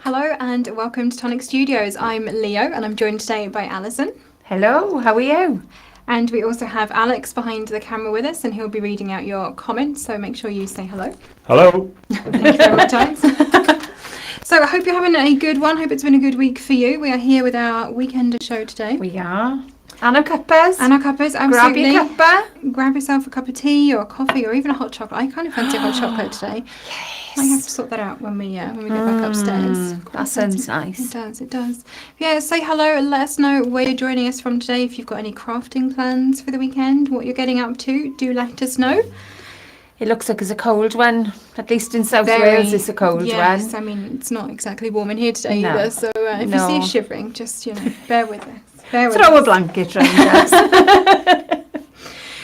Hello and welcome to Tonic Studios. I'm Leo and I'm joined today by Alison. Hello, how are you? And we also have Alex behind the camera with us and he'll be reading out your comments, so make sure you say hello. Hello. Thank you very much, Alex. So I hope you're having a good one. Hope it's been a good week for you. We are here with our weekender show today. We are. And our cuppers. And our cuppers, absolutely. Grab your cuppa. Grab yourself a cup of tea or a coffee or even a hot chocolate. I kind of fancy a hot chocolate today. Yes. I have to sort that out when we get back upstairs. That sounds nice. It does. Yeah, say hello and let us know where you're joining us from today. If you've got any crafting plans for the weekend, what you're getting up to, do let us know. It looks like it's a cold one. At least in South Wales, it's a cold one. Yes, I mean, it's not exactly warm in here today either. So if you see us shivering, just, bear with us. Throw a blanket round us.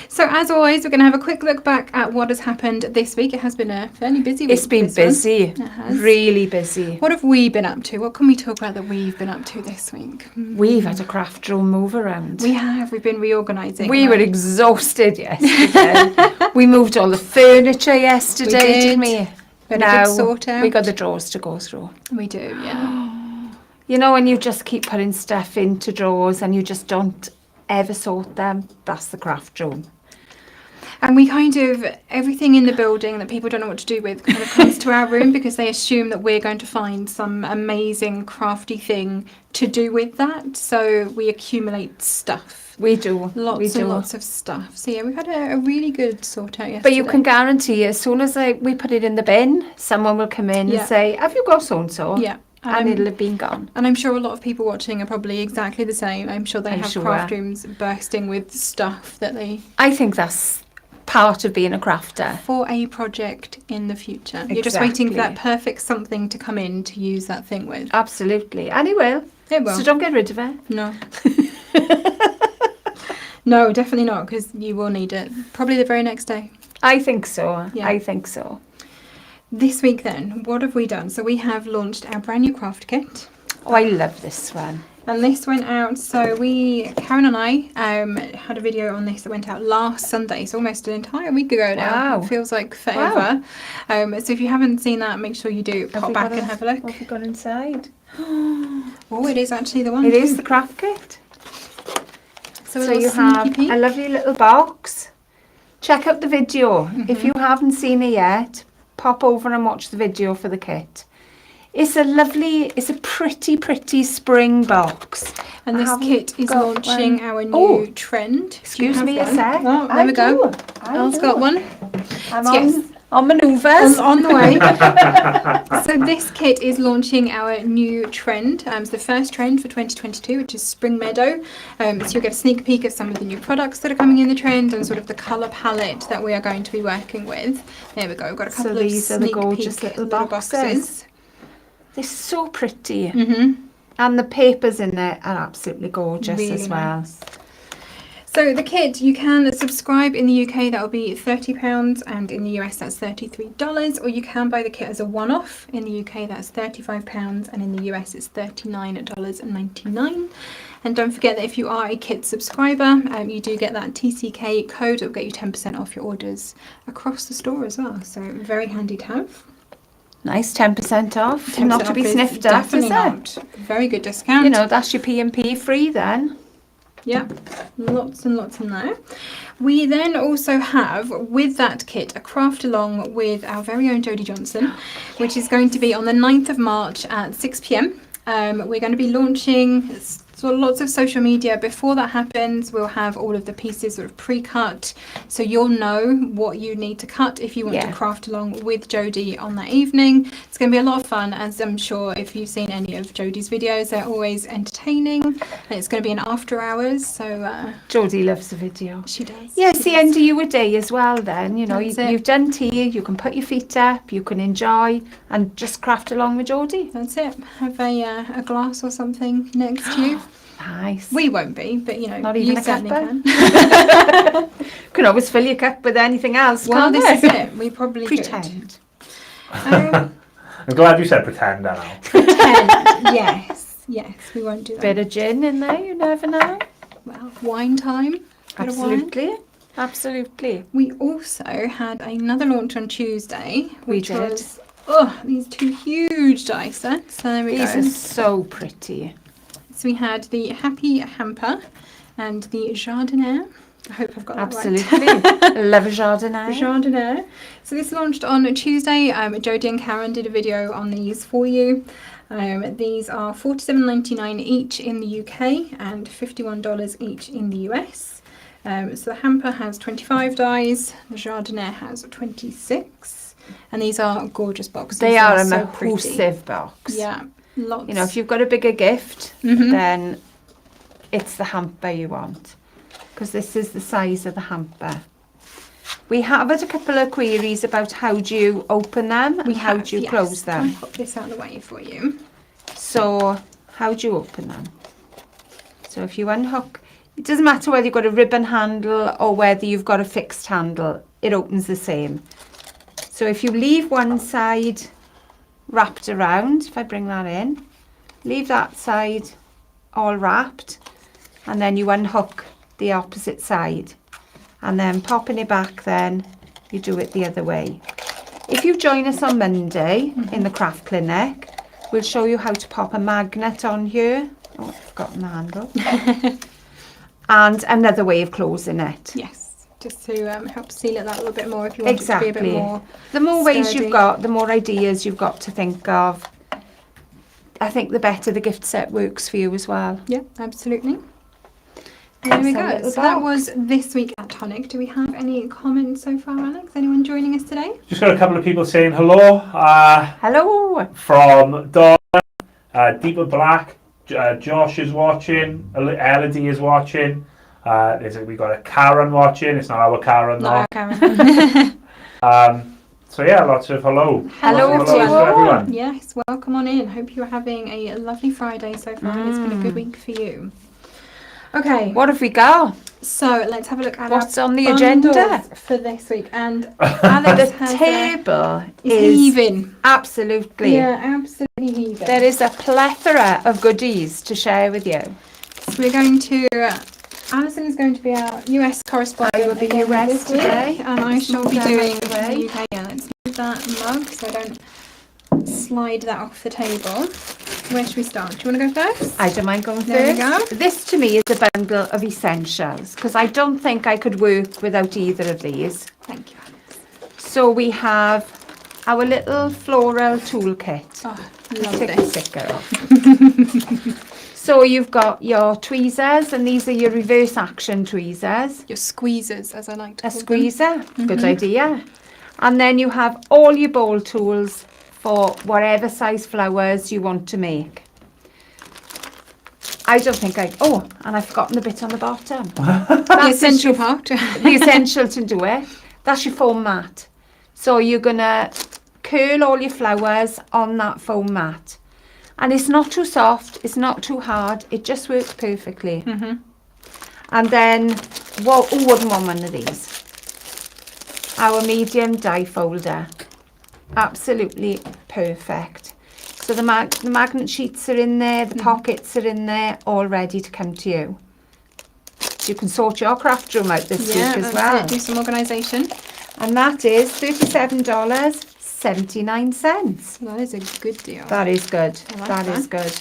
So as always, we're going to have a quick look back at what has happened this week. It has been a fairly busy week. It's been busy. It has. Really busy. What have we been up to? What can we talk about that we've been up to this week? We've had a craft room move around. We have. We've been reorganising. We were exhausted yesterday. We moved all the furniture yesterday, didn't we? We had a good sort out. We got the drawers to go through. We do, yeah. You know, when you just keep putting stuff into drawers and you just don't ever sort them, that's the craft room. And we everything in the building that people don't know what to do with kind of comes to our room because they assume that we're going to find some amazing crafty thing to do with that. So we accumulate stuff. We do. Lots of stuff. So yeah, we've had a really good sort out yesterday. But you can guarantee as soon as we put it in the bin, someone will come in and say, have you got so-and-so? Yeah. And it'll have been gone. And I'm sure a lot of people watching are probably exactly the same. I'm sure they have craft rooms bursting with stuff that they... I think that's part of being a crafter. For a project in the future. Exactly. You're just waiting for that perfect something to come in to use that thing with. Absolutely. And it will. It will. So don't get rid of it. No. No, definitely not, because you will need it. Probably the very next day. I think so. Yeah. I think so. This week then, what have we done? So we have launched our brand new craft kit. Oh, I love this one. And this went out, so Karen and I had a video on this that went out last Sunday, so almost an entire week ago now. Wow. It feels like forever. Wow. So if you haven't seen that, make sure you do. Pop back and have a look. What have we got inside? Oh, it is actually the one. It is the craft kit. So you have a lovely little box. Check out the video. If you haven't seen it yet, pop over and watch the video for the kit. It's a pretty spring box. And this kit is launching our new trend. Excuse me a sec. Oh, there we go. Elle's got one. I'm on manoeuvres. On the way. So this kit is launching our new trend. It's the first trend for 2022, which is Spring Meadow. So you'll get a sneak peek of some of the new products that are coming in the trend and sort of the colour palette that we are going to be working with. There we go. We've got a couple of sneak gorgeous peek little boxes. They're so pretty. And the papers in there are absolutely gorgeous really as well. Nice. So the kit, you can subscribe in the UK, that will be £30, and in the US that's $33, or you can buy the kit as a one-off. In the UK that's £35, and in the US it's $39.99. And don't forget that if you are a kit subscriber, you do get that TCK code that will get you 10% off your orders across the store as well. So very handy to have. Nice, 10% off. Not to be sniffed at, definitely not. Very good discount. You know, that's your P&P free then. Yeah, lots and lots in there. We then also have, with that kit, a craft along with our very own Jodie Johnson, which is going to be on the 9th of March at 6 p.m. We're going to be launching lots of social media. Before that happens, we'll have all of the pieces sort of pre-cut, so you'll know what you need to cut if you want to craft along with Jodie on that evening. It's going to be a lot of fun, as I'm sure if you've seen any of Jodie's videos, they're always entertaining, and it's going to be an after hours. So Jodie loves the video. She does. Yeah, it's the end of your day as well then, you know, you've done tea, you can put your feet up, you can enjoy and just craft along with Jodie. That's it. Have a glass or something next to you. Nice. We won't be, but you know, not even you a certainly cup. Can. Can always fill your cup with anything else. Well, this is it. We probably pretend. I'm glad you said pretend, Anna. Pretend. Yes, we won't do that. Bit of gin in there, you never know. Well, wine time. Absolutely. Absolutely. We also had another launch on Tuesday, which was oh, these two huge die sets. So there we These go. are so pretty. So we had the Happy Hamper and the Jardiniere. I hope I've got that Absolutely. right. Love a Jardiniere. Jardiniere. So this launched on Tuesday. Jodie and Karen did a video on these for you. These are $47.99 each in the UK and $51 each in the US. So the hamper has 25 dies, the Jardiniere has 26, and these are gorgeous boxes. They are a so massive box. Yeah, lots. You know, if you've got a bigger gift, then it's the hamper you want, because this is the size of the hamper. We have had a couple of queries about how do you open them and how do you close them. I'll pop this out of the way for you. So, how do you open them? So if you unhook, it doesn't matter whether you've got a ribbon handle or whether you've got a fixed handle, it opens the same. So if you leave one side wrapped around, if I bring that in, leave that side all wrapped, and then you unhook the opposite side, and then popping it back, then you do it the other way. If you join us on Monday in the craft clinic, we'll show you how to pop a magnet on here. Oh, I've forgotten the handle. And another way of closing it. Yes, just to help seal it that little bit more if you want it to be a bit more The more ways sturdy. you've got, the more ideas you've got to think of. I think the better the gift set works for you as well. Yeah, absolutely. There we So go. little So that box. was this week at Tonic. Do we have any comments so far, Alex? Anyone joining us today? Just got a couple of people saying hello. Hello. From Dawn, Deeper Black, Josh is watching, Elodie is watching. We got a Karen watching. It's not our Karen though. Not Karen. So yeah, lots of hello. Hello Lots to of you all. everyone. Yes, welcome on in. Hope you're having a lovely Friday so far and it's been a good week for you. Okay, What have we got? so let's have a look at What's our on the bundles agenda? for this week. And Alex The has table is is heaving. absolutely. Yeah, absolutely heaving. There is a plethora of goodies to share with you. So we're going to, Alison is going to be our US correspondent. I will be again US this week, today. and I shall be Move that doing out the way. the UK. Yeah, let's move that mug so I don't slide that off the table. Where should we start? Do you want to go first? I don't mind going There we first. go. This to me is a bundle of essentials because I don't think I could work without either of these. Thank you, Alex. So we have our little floral toolkit. Oh, love Take the this. sticker off. So you've got your tweezers, and these are your reverse action tweezers. Your squeezers, as I like to A call them. squeezer, good idea. And then you have all your bowl tools for whatever size flowers you want to make. I don't think oh, and I've forgotten the bit on the bottom. The essential part. The essential to do it. That's your foam mat. So you're gonna curl all your flowers on that foam mat. And it's not too soft, it's not too hard, it just works perfectly. And then, who wouldn't want one of these? Our medium die folder. Absolutely perfect. So the magnet sheets are in there, the pockets are in there, all ready to come to you. So you can sort your craft room out this week as well. Do some organisation. And that is $37.79. That is a good deal. That is good. I like That is that. good.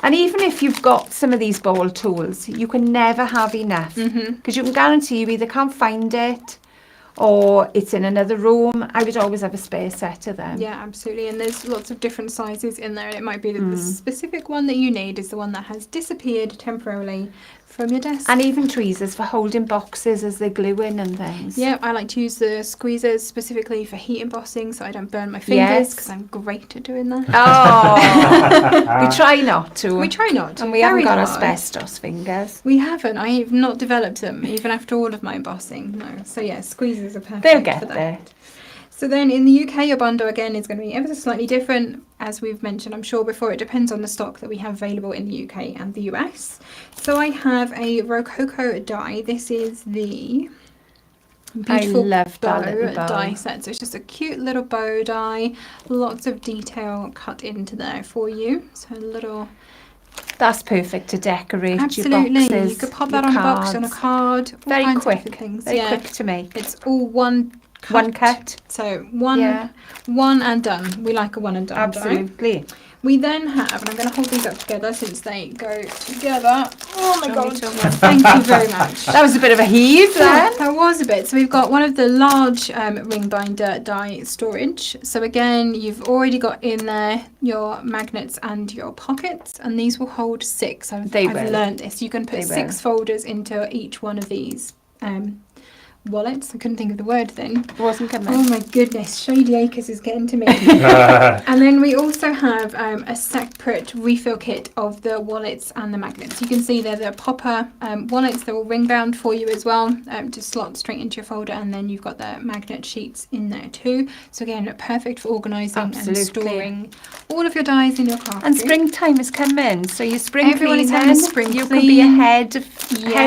And even if you've got some of these bowl tools, you can never have enough. Because you can guarantee you either can't find it or it's in another room. I would always have a spare set of them. Yeah, absolutely. And there's lots of different sizes in there. It might be that the specific one that you need is the one that has disappeared temporarily from your desk. And even tweezers for holding boxes as they glue in and things. Yeah, I like to use the squeezers specifically for heat embossing so I don't burn my fingers Yes. because I'm great at doing that. Oh, we try not to. We try not to. And we haven't Very got hard. asbestos fingers. We haven't. I've not developed them even after all of my embossing. No. So yeah, squeezers are perfect They'll for get that. there. So then in the UK, your bundle again is going to be ever so slightly different. As we've mentioned, I'm sure before, it depends on the stock that we have available in the UK and the US. So I have a Rococo die. This is the beautiful love that bow little bow. die set. So it's just a cute little bow die. Lots of detail cut into there for you. So a little... That's perfect to decorate Absolutely. your boxes. You could pop that your on a box, on a cards. card. All Very kinds of quick. different things. Very Yeah. quick to make. It's all one One cut. So one and done. We like a one and done. Absolutely. Die. We then have, and I'm going to hold these up together since they go together. Oh my god! Thank you very much. That was a bit of a heave then. That was a bit. So we've got one of the large ring binder die storage. So again, you've already got in there your magnets and your pockets, and these will hold 6. I've learned this. You can put 6 folders into each one of these wallets. I couldn't think of the word then. It wasn't coming. Oh my goodness, Shady Acres is getting to me. And then we also have a separate refill kit of the wallets and the magnets. You can see they're the popper wallets. They're all ring bound for you as well, to slot straight into your folder, and then you've got the magnet sheets in there too. So again, perfect for organising and storing all of your dies in your craft And room. springtime is coming, so you spring Everyone is cleaning, having spring you clean. can be ahead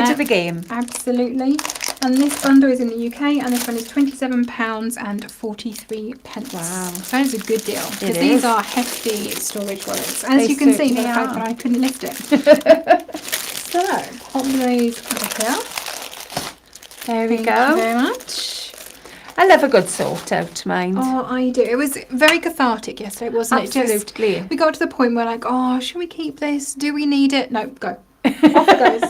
of the game. Absolutely. And this bundle is in the UK, and this one is £27.43. Wow. So that is a good deal, It because is. these are hefty storage wallets. As you can see by the fact that I couldn't lift it. So, pop those over here. There we Thank go. you very much. I love a good sort out, mind. Oh, I do. It was very cathartic yesterday, wasn't it? Absolutely. We got to the point where like, oh, should we keep this? Do we need it? No, go. Off it goes.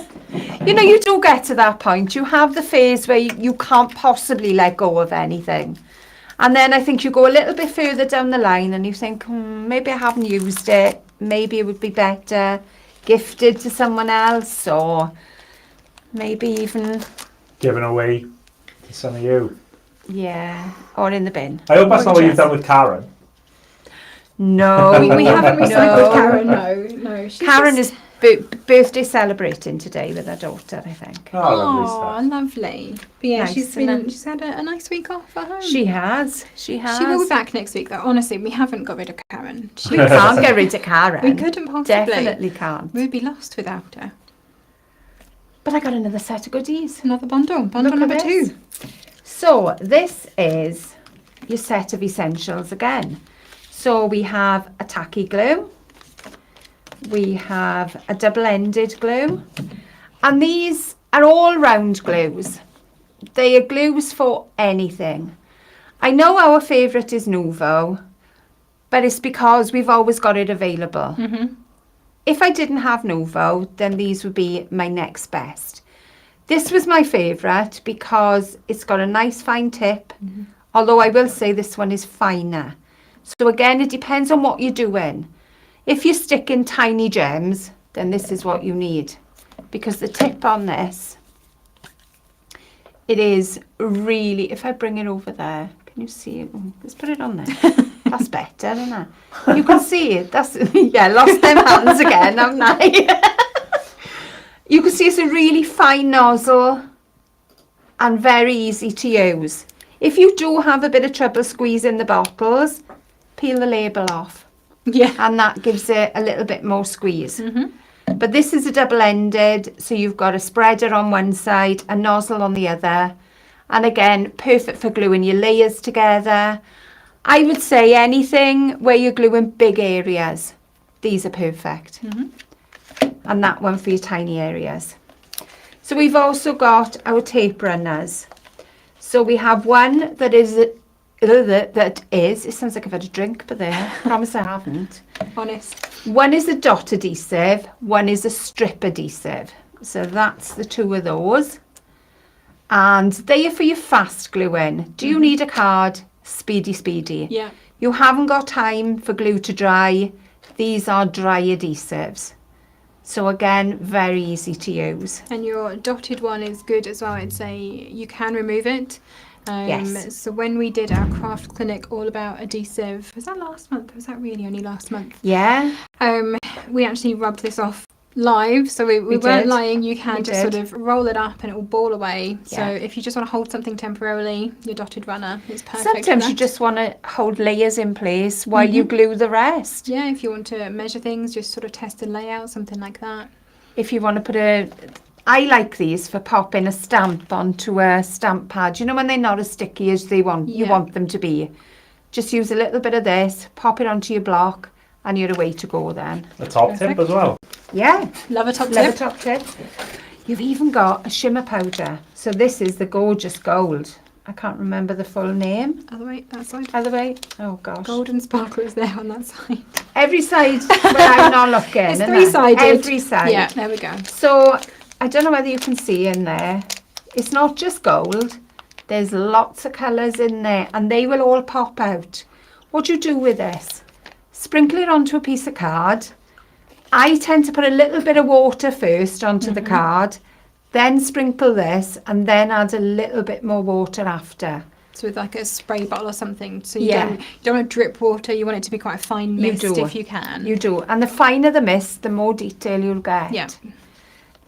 You know, you do get to that point. You have the phase where you can't possibly let go of anything. And then I think you go a little bit further down the line and you think, maybe I haven't used it. Maybe it would be better gifted to someone else, or maybe even Given away to some of you. Yeah, or in the bin. I hope that's not what you've done with Karen. No, we haven't recycled Karen. No. Karen is birthday celebrating today with her daughter, I think. Oh, lovely Oh, stuff. lovely. But yeah, Nice, she's had a nice week off at home. She has. She will be back next week, though. Honestly, we haven't got rid of Karen. We can't get rid of Karen. We couldn't possibly. Definitely can't. We'd be lost without her. But I got another set of goodies. Another bundle. Bundle number 2. So this is your set of essentials again. So we have a tacky glue. We have a double-ended glue. And these are all round glues. They are glues for anything. I know our favourite is Nuvo, but it's because we've always got it available. Mm-hmm. If I didn't have Nuvo, then these would be my next best. This was my favourite because it's got a nice fine tip, although I will say this one is finer. So again, it depends on what you're doing. If you're sticking tiny gems, then this is what you need, because the tip on this, it is really, if I bring it over there, can you see it? Let's put it on there. That's better, isn't it? You can see it. That's, yeah, lost them hands again, haven't I? You can see it's a really fine nozzle and very easy to use. If you do have a bit of trouble squeezing the bottles, peel the label off. Yeah. And that gives it a little bit more squeeze. But this is a double-ended, so you've got a spreader on one side, a nozzle on the other. And again, perfect for gluing your layers together. I would say anything where you're gluing big areas, these are perfect. And that one for your tiny areas. So we've also got our tape runners. So we have one that is, it sounds like I've had a drink, but there, I promise I haven't. Honest. One is a dot adhesive, one is a strip adhesive. So that's the two of those. And they are for your fast gluing. Do you need a card? Speedy. Yeah. You haven't got time for glue to dry. These are dry adhesives. So again, very easy to use. And your dotted one is good as well. I'd say you can remove it. Yes. So when we did our craft clinic all about adhesive, was that last month? Was that really only last month? Yeah. We actually rubbed this off live, so we weren't did. lying. You can We just did. sort of roll it up and it will ball away. So Yeah. if you just want to hold something temporarily, your dotted runner is perfect. Sometimes for you that. just want to hold layers in place while you glue the rest. Yeah, if you want to measure things, just sort of test a layout, something like that. If you want to put I like these for popping a stamp onto a stamp pad. You know when they're not as sticky as you want them to be. Just use a little bit of this, pop it onto your block, and you're away to go then. The top tip as well. Yeah. Love a top Leather tip. top tip. You've even got a shimmer powder. So this is the gorgeous gold. I can't remember the full name. Other way, that side. Other way. Oh gosh. Golden Sparkle is there on that side. Every side where I'm not looking. It's three-sided. Every side. Yeah, there we go. So I don't know whether you can see in there. It's not just gold. There's lots of colours in there and they will all pop out. What do you do with this? Sprinkle it onto a piece of card. I tend to put a little bit of water first onto the card, then sprinkle this and then add a little bit more water after. So with like a spray bottle or something. So you don't want to drip water, you want it to be quite a fine mist if you can. You do. And the finer the mist, the more detail you'll get. Yeah.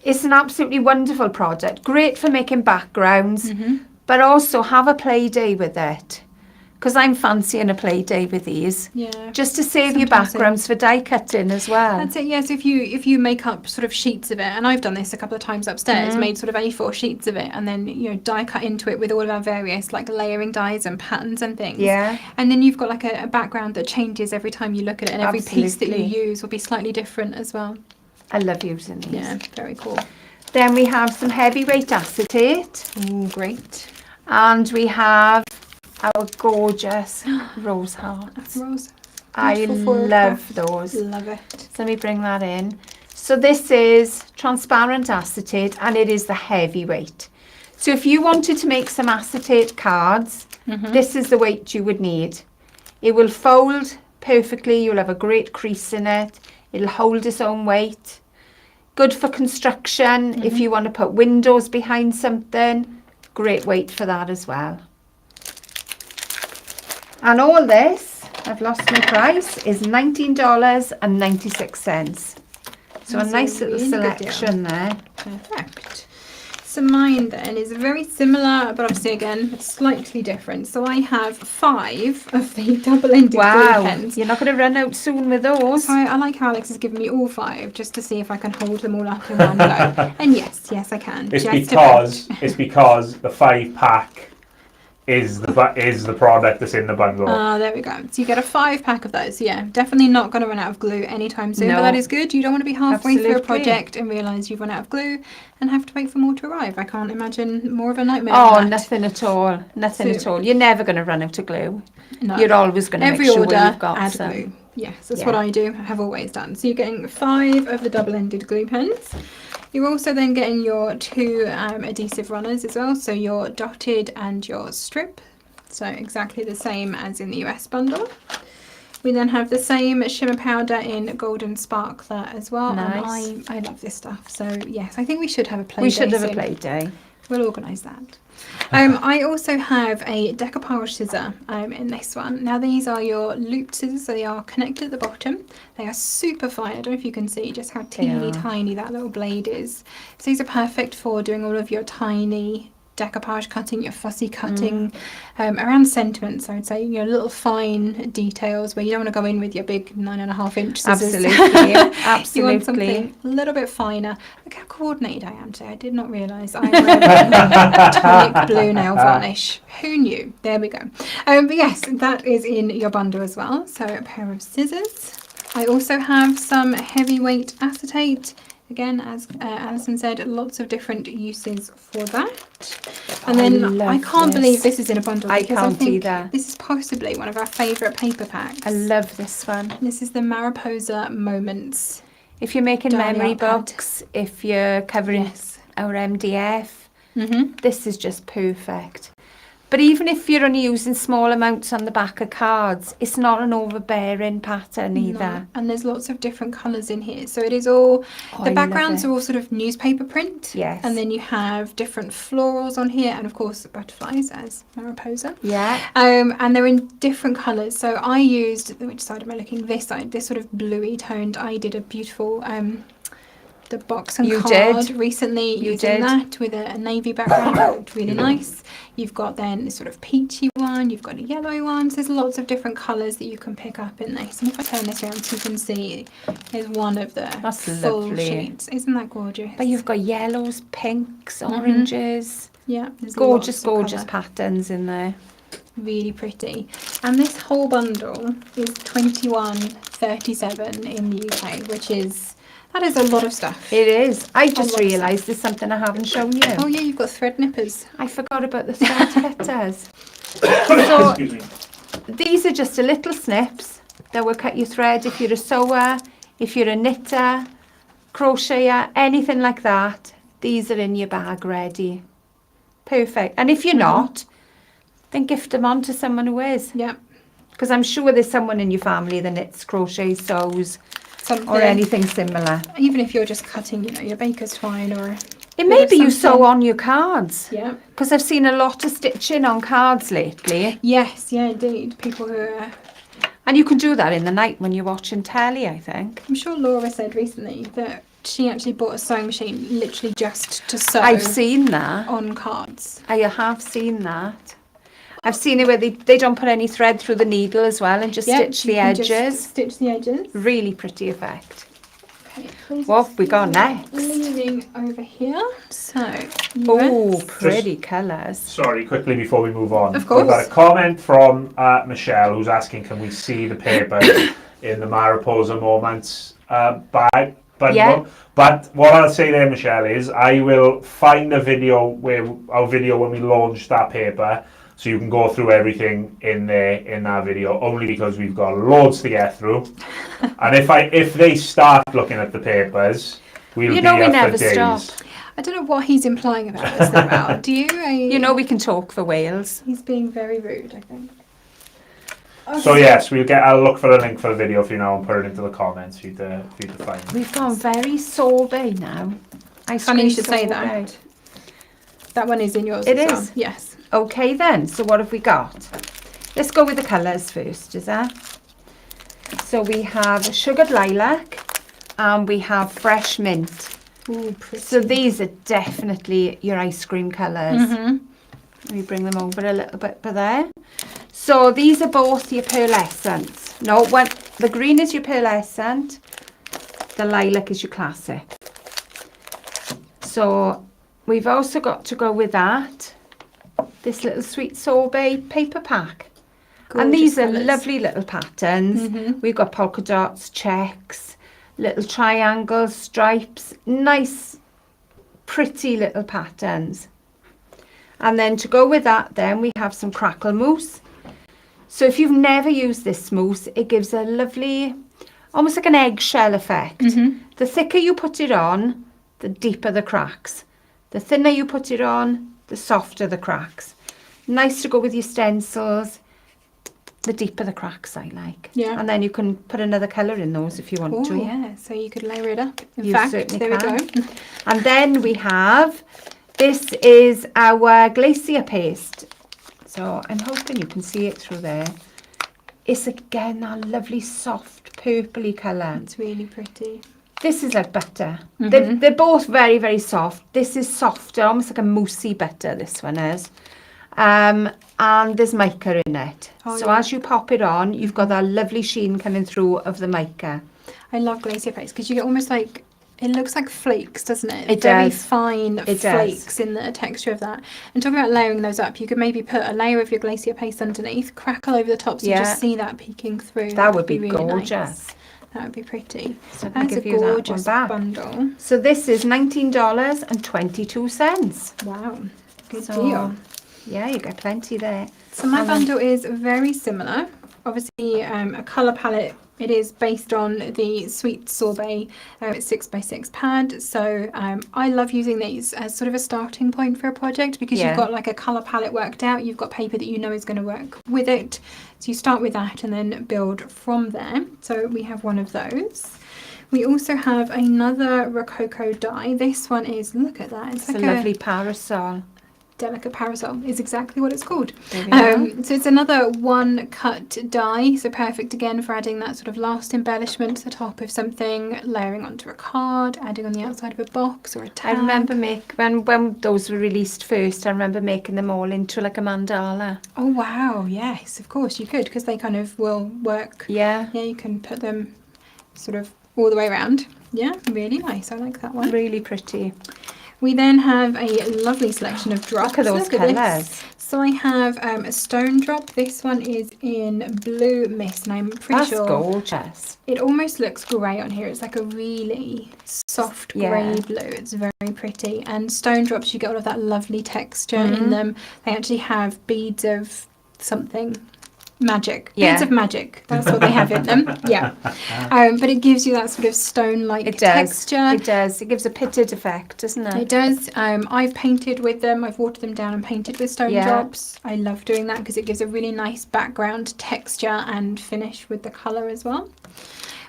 It's an absolutely wonderful product. Great for making backgrounds, but also have a play day with it. Because I'm fancying a play day with these. Yeah. Just to save your backgrounds for die cutting as well. That's it, yes. If you make up sort of sheets of it, and I've done this a couple of times upstairs, made sort of A4 sheets of it, and then, you know, die cut into it with all of our various like layering dies and patterns and things. Yeah. And then you've got like a background that changes every time you look at it, and every piece that you use will be slightly different as well. I love using these. Yeah, very cool. Then we have some heavyweight acetate. Oh, great. And we have our gorgeous rose hearts. Rose. I love those. Love it. So let me bring that in. So this is transparent acetate and it is the heavyweight. So if you wanted to make some acetate cards, this is the weight you would need. It will fold perfectly. You'll have a great crease in it. It'll hold its own weight. Good for construction. If you want to put windows behind something, great weight for that as well. And all this, I've lost my price, is $19.96. So a nice little selection there. Perfect. So mine then is very similar, but obviously again, slightly different. So I have 5 of the double-ended glue pens. You're not going to run out soon with those. So I like how Alex has given me all 5, just to see if I can hold them all up in one go. And yes, I can. It's because the 5-pack is the product that's in the bundle. There we go. So you get a 5-pack of those. Yeah, definitely not going to run out of glue anytime soon. No. But that is good. You don't want to be halfway through a Absolutely. project and realise you've run out of glue and have to wait for more to arrive. I can't imagine more of a nightmare. Oh, than that. nothing at all. Nothing at all. You're never going to run out of glue. No. You're always going to make Every sure order, you've got add some. glue. Yes, that's what I do. I have always done. So you're getting 5 of the double-ended glue pens. You're also then getting your 2 adhesive runners as well. So your dotted and your strip. So exactly the same as in the US bundle. We then have the same shimmer powder in Golden Sparkler as well. Nice. And I love this stuff. So yes, I think we should have a play day. We should have soon. a play day. We'll organise that. I also have a decoupage scissor in this one. Now these are your looped scissors, so they are connected at the bottom. They are super fine. I don't know if you can see just how teeny tiny that little blade is. So these are perfect for doing all of your tiny decoupage cutting, your fussy cutting around sentiments. I would say your little fine details where you don't want to go in with your big 9.5-inch scissors. Absolutely. Absolutely. You want something a little bit finer. Look how coordinated I am today. I did not realise I wear tonic blue nail varnish. Who knew? There we go. But yes, that is in your bundle as well. So a pair of scissors. I also have some heavyweight acetate. Again, as Alison said, lots of different uses for that. And then I can't believe this is in a bundle. I because can't I think either. This is possibly one of our favourite paper packs. I love this one. This is the Mariposa Moments. If you're making Diary memory art pad. books, if you're covering our MDF, this is just perfect. But even if you're only using small amounts on the back of cards, it's not an overbearing pattern either. No. And there's lots of different colours in here. So it is all, the I backgrounds love are all sort of newspaper print. Yes. And then you have different florals on here and of course butterflies as Mariposa. Yeah. And they're in different colours. So I used, which side am I looking? This side, this sort of bluey toned. I did a beautiful the box and card recently using that with a navy background. That looked really nice. You've got then this sort of peachy one, you've got a yellow one. So there's lots of different colours that you can pick up in this. And if I turn this around so you can see, here's one of the full sheets. Isn't that gorgeous? But you've got yellows, pinks, oranges. Yeah, there's gorgeous patterns in there. Really pretty. And this whole bundle is £21.37 in the UK, which is That is a lot of stuff. It is. I just realised there's something I haven't shown you. Oh yeah, you've got thread nippers. I forgot about the thread cutters. So Excuse me. these are just a little snips that will cut your thread if you're a sewer, if you're a knitter, crocheter, anything like that. These are in your bag ready. Perfect. And if you're not, then gift them on to someone who is. Yeah. Because I'm sure there's someone in your family that knits, crochets, sews, Something. or anything similar. Even if you're just cutting, your baker's twine or... It may be you sew on your cards. Yeah. Because I've seen a lot of stitching on cards lately. Yes, yeah, indeed. People who are... And you can do that in the night when you're watching telly, I think. I'm sure Laura said recently that she actually bought a sewing machine literally just to sew. I've seen that. On cards. I have seen that. I've seen it where they don't put any thread through the needle as well and just stitch the edges. Just stitch the edges. Really pretty effect. Okay, what have we got next? Leaning over here. So, oh, pretty colours. Sorry, quickly before we move on. Of course. We've got a comment from Michelle who's asking, can we see the paper in the Mariposa Moments bag? But what I'll say there, Michelle, is I will find a video when we launch that paper, so you can go through everything in that video, only because we've got loads to get through. And if they start looking at the papers, we'll be here for days. Stop. I don't know what he's implying about this now. Do you? We can talk for Wales. He's being very rude, I think. Okay. So yes, I'll look for a link for the video for you now and put it into the comments for you to find. We've gone very sorbet now. Funny you should say that. That one is in yours as well. Yes. Okay then, so what have we got? Let's go with the colours first, is that? So we have sugared lilac and we have fresh mint. Ooh, pretty. So these are definitely your ice cream colours. Let me bring them over a little bit there. So these are both your pearlescent. No, the green is your pearlescent, the lilac is your classic. So we've also got to go with that. This little sweet sorbet paper pack. Gorgeous and these are lovely little patterns. We've got polka dots, checks, little triangles, stripes, nice, pretty little patterns. And then to go with that, then we have some crackle mousse. So if you've never used this mousse, it gives a lovely, almost like an eggshell effect. The thicker you put it on, the deeper the cracks. The thinner you put it on, the softer the cracks. Nice to go with your stencils. The deeper the cracks, I like. Yeah. And then you can put another colour in those if you want to. Oh yeah, so you could layer it up. In fact, there we go. And then we have, this is our glacier paste. So I'm hoping you can see it through there. It's again that lovely soft purpley colour. It's really pretty. This is like butter. They're both very, very soft. This is softer, almost like a moussey butter, this one is. And there's mica in it. So as you pop it on, you've got that lovely sheen coming through of the mica. I love glacier paste because you get almost like, it looks like flakes, doesn't it? It Very does. fine flakes in the texture of that. And talking about layering those up, you could maybe put a layer of your glacier paste underneath, crackle over the top so you just see that peeking through. That would be really gorgeous. Nice. That would be pretty. So that's a gorgeous bundle. So this is $19.22. Wow, good deal. Yeah, you get plenty there. So my bundle is very similar. Obviously, a colour palette. It is based on the Sweet Sorbet 6x6 pad. So I love using these as sort of a starting point for a project because you've got like a colour palette worked out. You've got paper that you know is going to work with it. So you start with that and then build from there. So we have one of those. We also have another Rococo die. This one is, look at that. It's like a lovely parasol. Delicate parasol is exactly what it's called. So it's another one cut die, so perfect again for adding that sort of last embellishment to the top of something, layering onto a card, adding on the outside of a box or a tag. I remember when those were released first, I remember making them all into like a mandala. Oh wow, yes, of course you could, because they kind of will work. Yeah, you can put them sort of all the way around. Yeah, really nice. I like that one. Really pretty. We then have a lovely selection of drops. Look at those colours. So I have a stone drop. This one is in blue mist, and I'm pretty sure that's gorgeous. it almost looks grey on here. It's like a really soft grey blue. It's very pretty. And stone drops, you get all of that lovely texture in them. They actually have beads of something. Magic. Beads of magic. That's what they have in them. Yeah. But it gives you that sort of stone-like texture. It does. It gives a pitted effect, doesn't it? It does. I've painted with them. I've watered them down and painted with stone drops. I love doing that because it gives a really nice background texture and finish with the colour as well.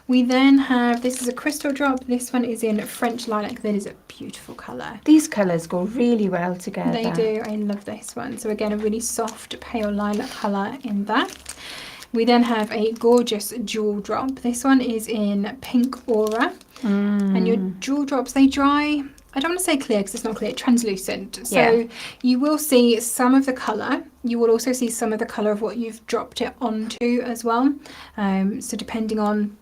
We then have, this is a crystal drop. This one is in French lilac. That is a beautiful colour. These colours go really well together. They do. I love this one. So again, a really soft, pale lilac colour in that. We then have a gorgeous jewel drop. This one is in Pink Aura. And your jewel drops, they dry, I don't want to say clear because it's not clear, translucent. So you will see some of the colour. You will also see some of the colour of what you've dropped it onto as well. So depending on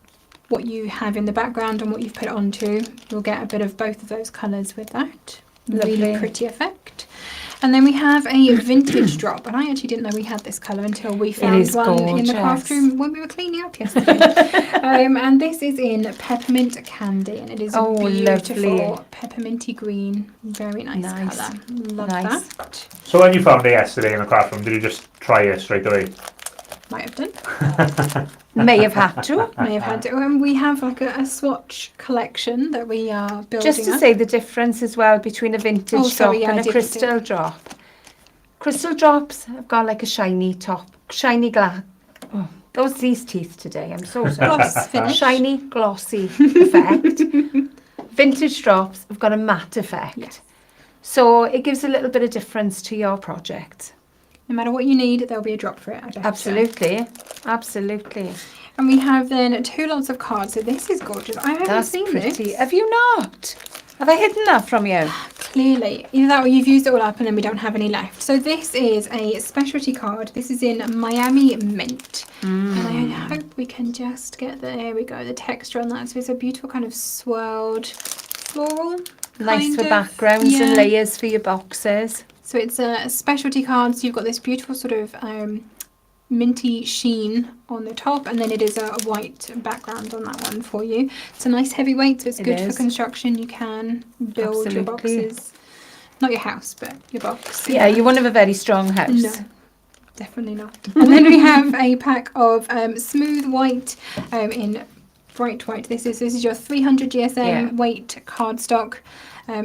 what you have in the background and what you've put onto, you'll get a bit of both of those colours with that. Really pretty effect. And then we have a vintage drop, and I actually didn't know we had this colour until we found one in the craft room when we were cleaning up yesterday. And this is in Peppermint Candy, and it is a beautiful pepperminty green, very nice colour. Love that. So when you found it yesterday in the craft room, did you just try it straight away? Might have done. May have had to. May have had to. And we have like a swatch collection that we are building. Just to say the difference as well between a vintage drop and a crystal drop. Crystal drops have got like a shiny top, shiny glass. Oh, these teeth today. I'm so sorry. Gloss finish. Shiny, glossy effect. Vintage drops have got a matte effect. Yes. So it gives a little bit of difference to your project. No matter what you need, there'll be a drop for it. I bet. Absolutely. Absolutely. And we have then 2 lots of cards. So this is gorgeous. I haven't seen this. Have you not? Have I hidden that from you? Clearly. Either that or you've used it all up and then we don't have any left. So this is a specialty card. This is in Miami Mint. And I hope we can just get there we go, the texture on that. So it's a beautiful kind of swirled floral. Nice for backgrounds and layers for your boxes. So it's a specialty card, so you've got this beautiful sort of minty sheen on the top, and then it is a white background on that one for you. It's a nice heavyweight, so it's good for construction. You can build your boxes. Not your house, but your box. Yeah, you want to have a very strong house. No, definitely not. And then we have a pack of smooth white in bright white. This is your 300 GSM weight cardstock.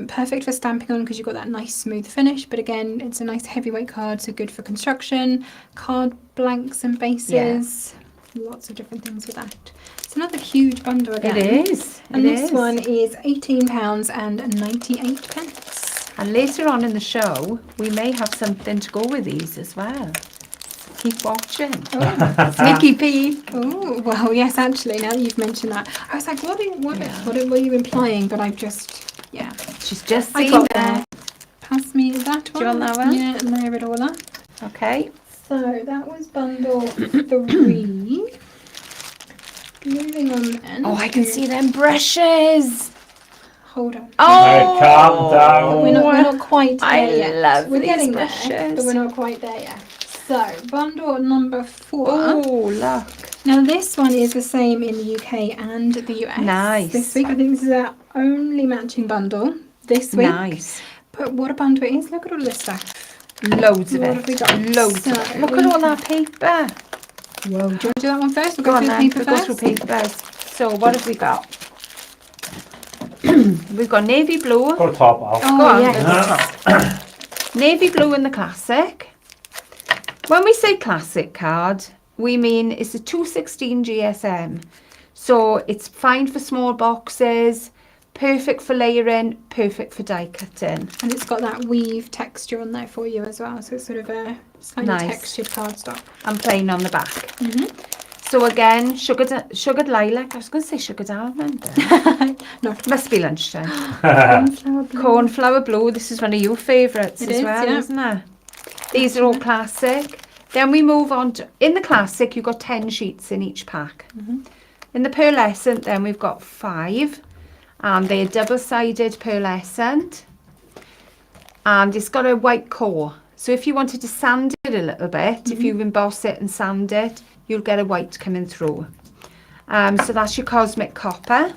Perfect for stamping on because you've got that nice smooth finish, but again it's a nice heavyweight card, so good for construction, card blanks and bases, lots of different things with that. It's another huge bundle again. It is. And this one is £18.98. And later on in the show we may have something to go with these as well. Keep watching. Sneaky peek. Oh, well, yes, actually, now that you've mentioned that, I was like, what were you implying? But I've just, she's just I seen got there. Pass me that one. Do you want that one? Yeah, layer it all up. Okay. So that was bundle 3. Moving on then. Oh, I can see them brushes. Hold on. Oh, calm down. We're not quite there yet. I love We're these getting brushes. there, but we're not quite there yet. So, bundle number 4. Oh, look. Now, this one is the same in the UK and the US. Nice. This week, I think this is our only matching bundle this week. Nice. But what a bundle it is. Look at all this stuff. Loads of What it. have we got? Loads of it. Look at all that paper. Whoa. Do you want to do that one first? We'll go through paper first. Go through papers. So, what have we got? We've got navy blue. Got a top off. Oh, yes. Navy blue in the classic. When we say classic card, we mean it's a 216 GSM. So it's fine for small boxes, perfect for layering, perfect for die cutting. And it's got that weave texture on there for you as well. So it's sort of a slightly textured cardstock. And plain on the back. So again, sugared lilac. I was going to say sugared almond. Must be lunchtime. Cornflower blue. This is one of your favourites as well, isn't it? These are all classic. Then we move on to, in the classic, you've got 10 sheets in each pack. In the pearlescent, then we've got 5. And they're double-sided pearlescent. and it's got a white core. So if you wanted to sand it a little bit, if you emboss it and sand it, you'll get a white coming through. So that's your Cosmic Copper.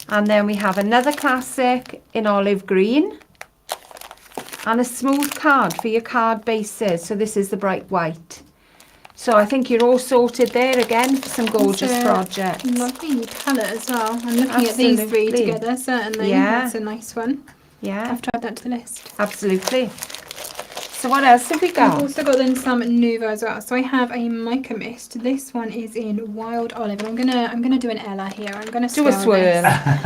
And then we have another classic in olive green. And a smooth card for your card bases. So this is the bright white. So I think you're all sorted there again for some gorgeous projects. Lovely palette as well. I'm looking at these three together, certainly. Yeah. That's a nice one. Yeah. I've tried that to the list. Absolutely. So what else have we got? I've also got then some Nouveau as well. So I have a Mica Mist. This one is in Wild Olive. And I'm gonna do an Ella here. I'm gonna do a swirl.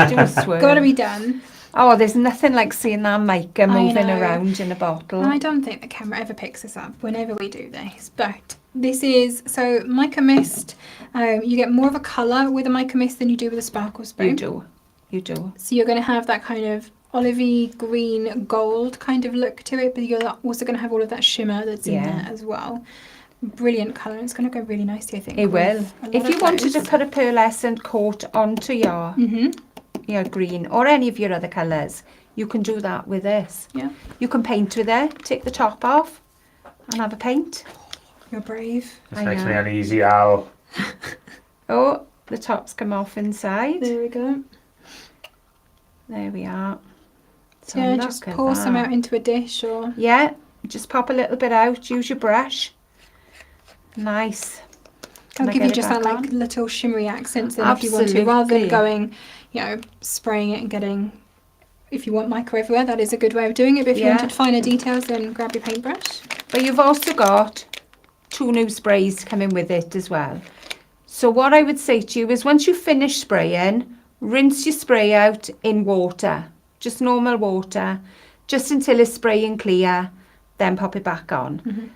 Do a swirl. Gotta be done. Oh, there's nothing like seeing that mica moving around in a bottle. I don't think the camera ever picks this up whenever we do this, but this is, so Mica Mist, you get more of a colour with a Mica Mist than you do with a sparkle spray. You do. So you're going to have that kind of olivey, green, gold kind of look to it, but you're also going to have all of that shimmer that's in there as well. Brilliant colour, it's going to go really nicely, I think. It will. If you wanted to put a pearlescent coat onto your... your green or any of your other colours, you can do that with this. Yeah. You can paint with it, take the top off and have a paint. You're brave. This makes me uneasy, Al. Oh, the top's come off inside. There we go. There we are. So yeah, just pour some out into a dish or... Yeah, just pop a little bit out, use your brush. Nice. I'll give you just that like little shimmery accents then if you want to, rather than going, you know, spraying it and getting, if you want mica everywhere, that is a good way of doing it. But if you wanted finer details, then grab your paintbrush. But you've also got 2 new sprays coming with it as well. So what I would say to you is once you finish spraying, rinse your spray out in water, just normal water, just until it's spraying clear, then pop it back on.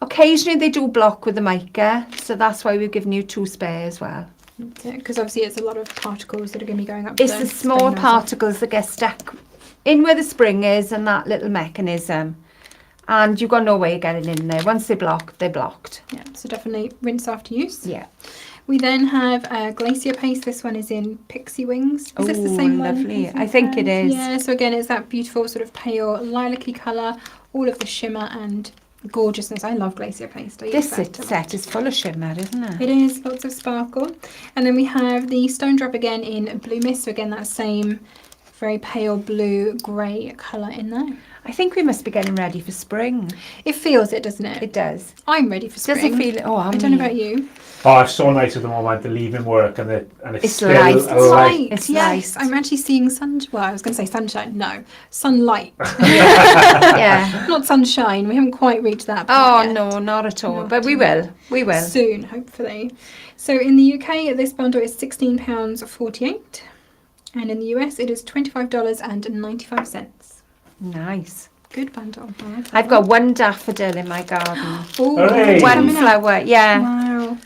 Occasionally they do block with the mica, so that's why we've given you 2 spare as well. Because obviously it's a lot of particles that are going to be going up. It's the small particles that get stuck in where the spring is and that little mechanism. And you've got no way of getting in there. Once they block, they're blocked. Yeah, so definitely rinse after use. Yeah. We then have Glacier Paste. This one is in Pixie Wings. Is this the same one? Lovely. I think it is. Yeah, so again, it's that beautiful sort of pale lilac-y colour, all of the shimmer and gorgeousness. I love Glacier Paste. This set is full of shimmer, isn't it? It is, lots of sparkle. And then we have the Stone Drop again in Blue Mist. So again, that same very pale blue grey colour in there. I think we must be getting ready for spring. It feels it, doesn't it? It does. I'm ready for spring. Does it feel? Oh, I don't know about you. Oh, it's so nice at the moment. The leaving work and it's still light. light. It's yes, I'm actually seeing well, I was going to say sunshine. No, sunlight. Yeah. Not sunshine. We haven't quite reached that point Oh yet. no, not at all. But we will. We will soon, hopefully. So in the UK, this bundle is £16.48, and in the US, it is $25.95. Nice. Good bundle. I've got 1 daffodil in my garden. Oh, Hey. 1 flower. Yeah. Wow.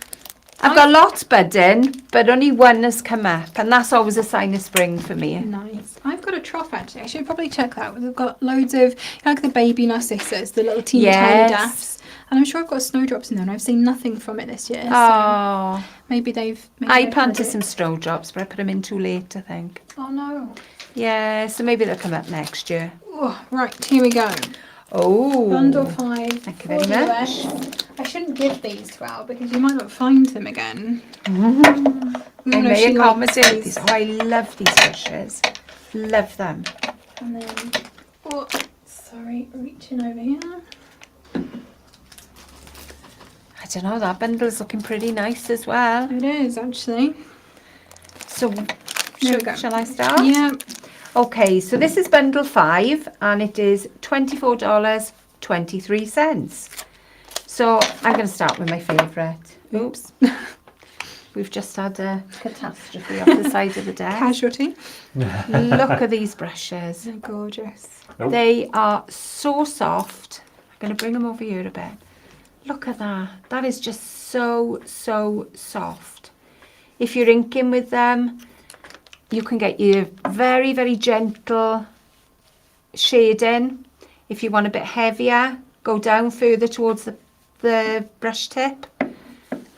I've got lots budding, but only 1 has come up, and that's always a sign of spring for me. Nice. I've got a trough actually. I should probably check that. We've got loads of like the baby narcissus, the little teeny tiny daffs, and I'm sure I've got snowdrops in there. And I've seen nothing from it this year. Oh. So maybe they've. I planted some snowdrops, but I put them in too late, I think. Oh no. Yeah, so maybe they'll come up next year. Oh, right, here we go. Oh. Bundle 5. Thank you very much. I shouldn't give these to Al because you might not find them again. I may accommodate these. Oh, I love these brushes. Love them. And then, oh, sorry, reaching over here. I don't know, that bundle's looking pretty nice as well. It is actually. So, shall I start? Yeah. Okay, so this is bundle 5 and it is $24.23. So I'm going to start with my favourite. Oops. We've just had a catastrophe off the side of the desk. Casualty. Look at these brushes. They're gorgeous. Nope. They are so soft. I'm going to bring them over here a bit. Look at that. That is just so soft. If you're inking with them, you can get your very, very gentle shading. If you want a bit heavier, go down further towards the brush tip.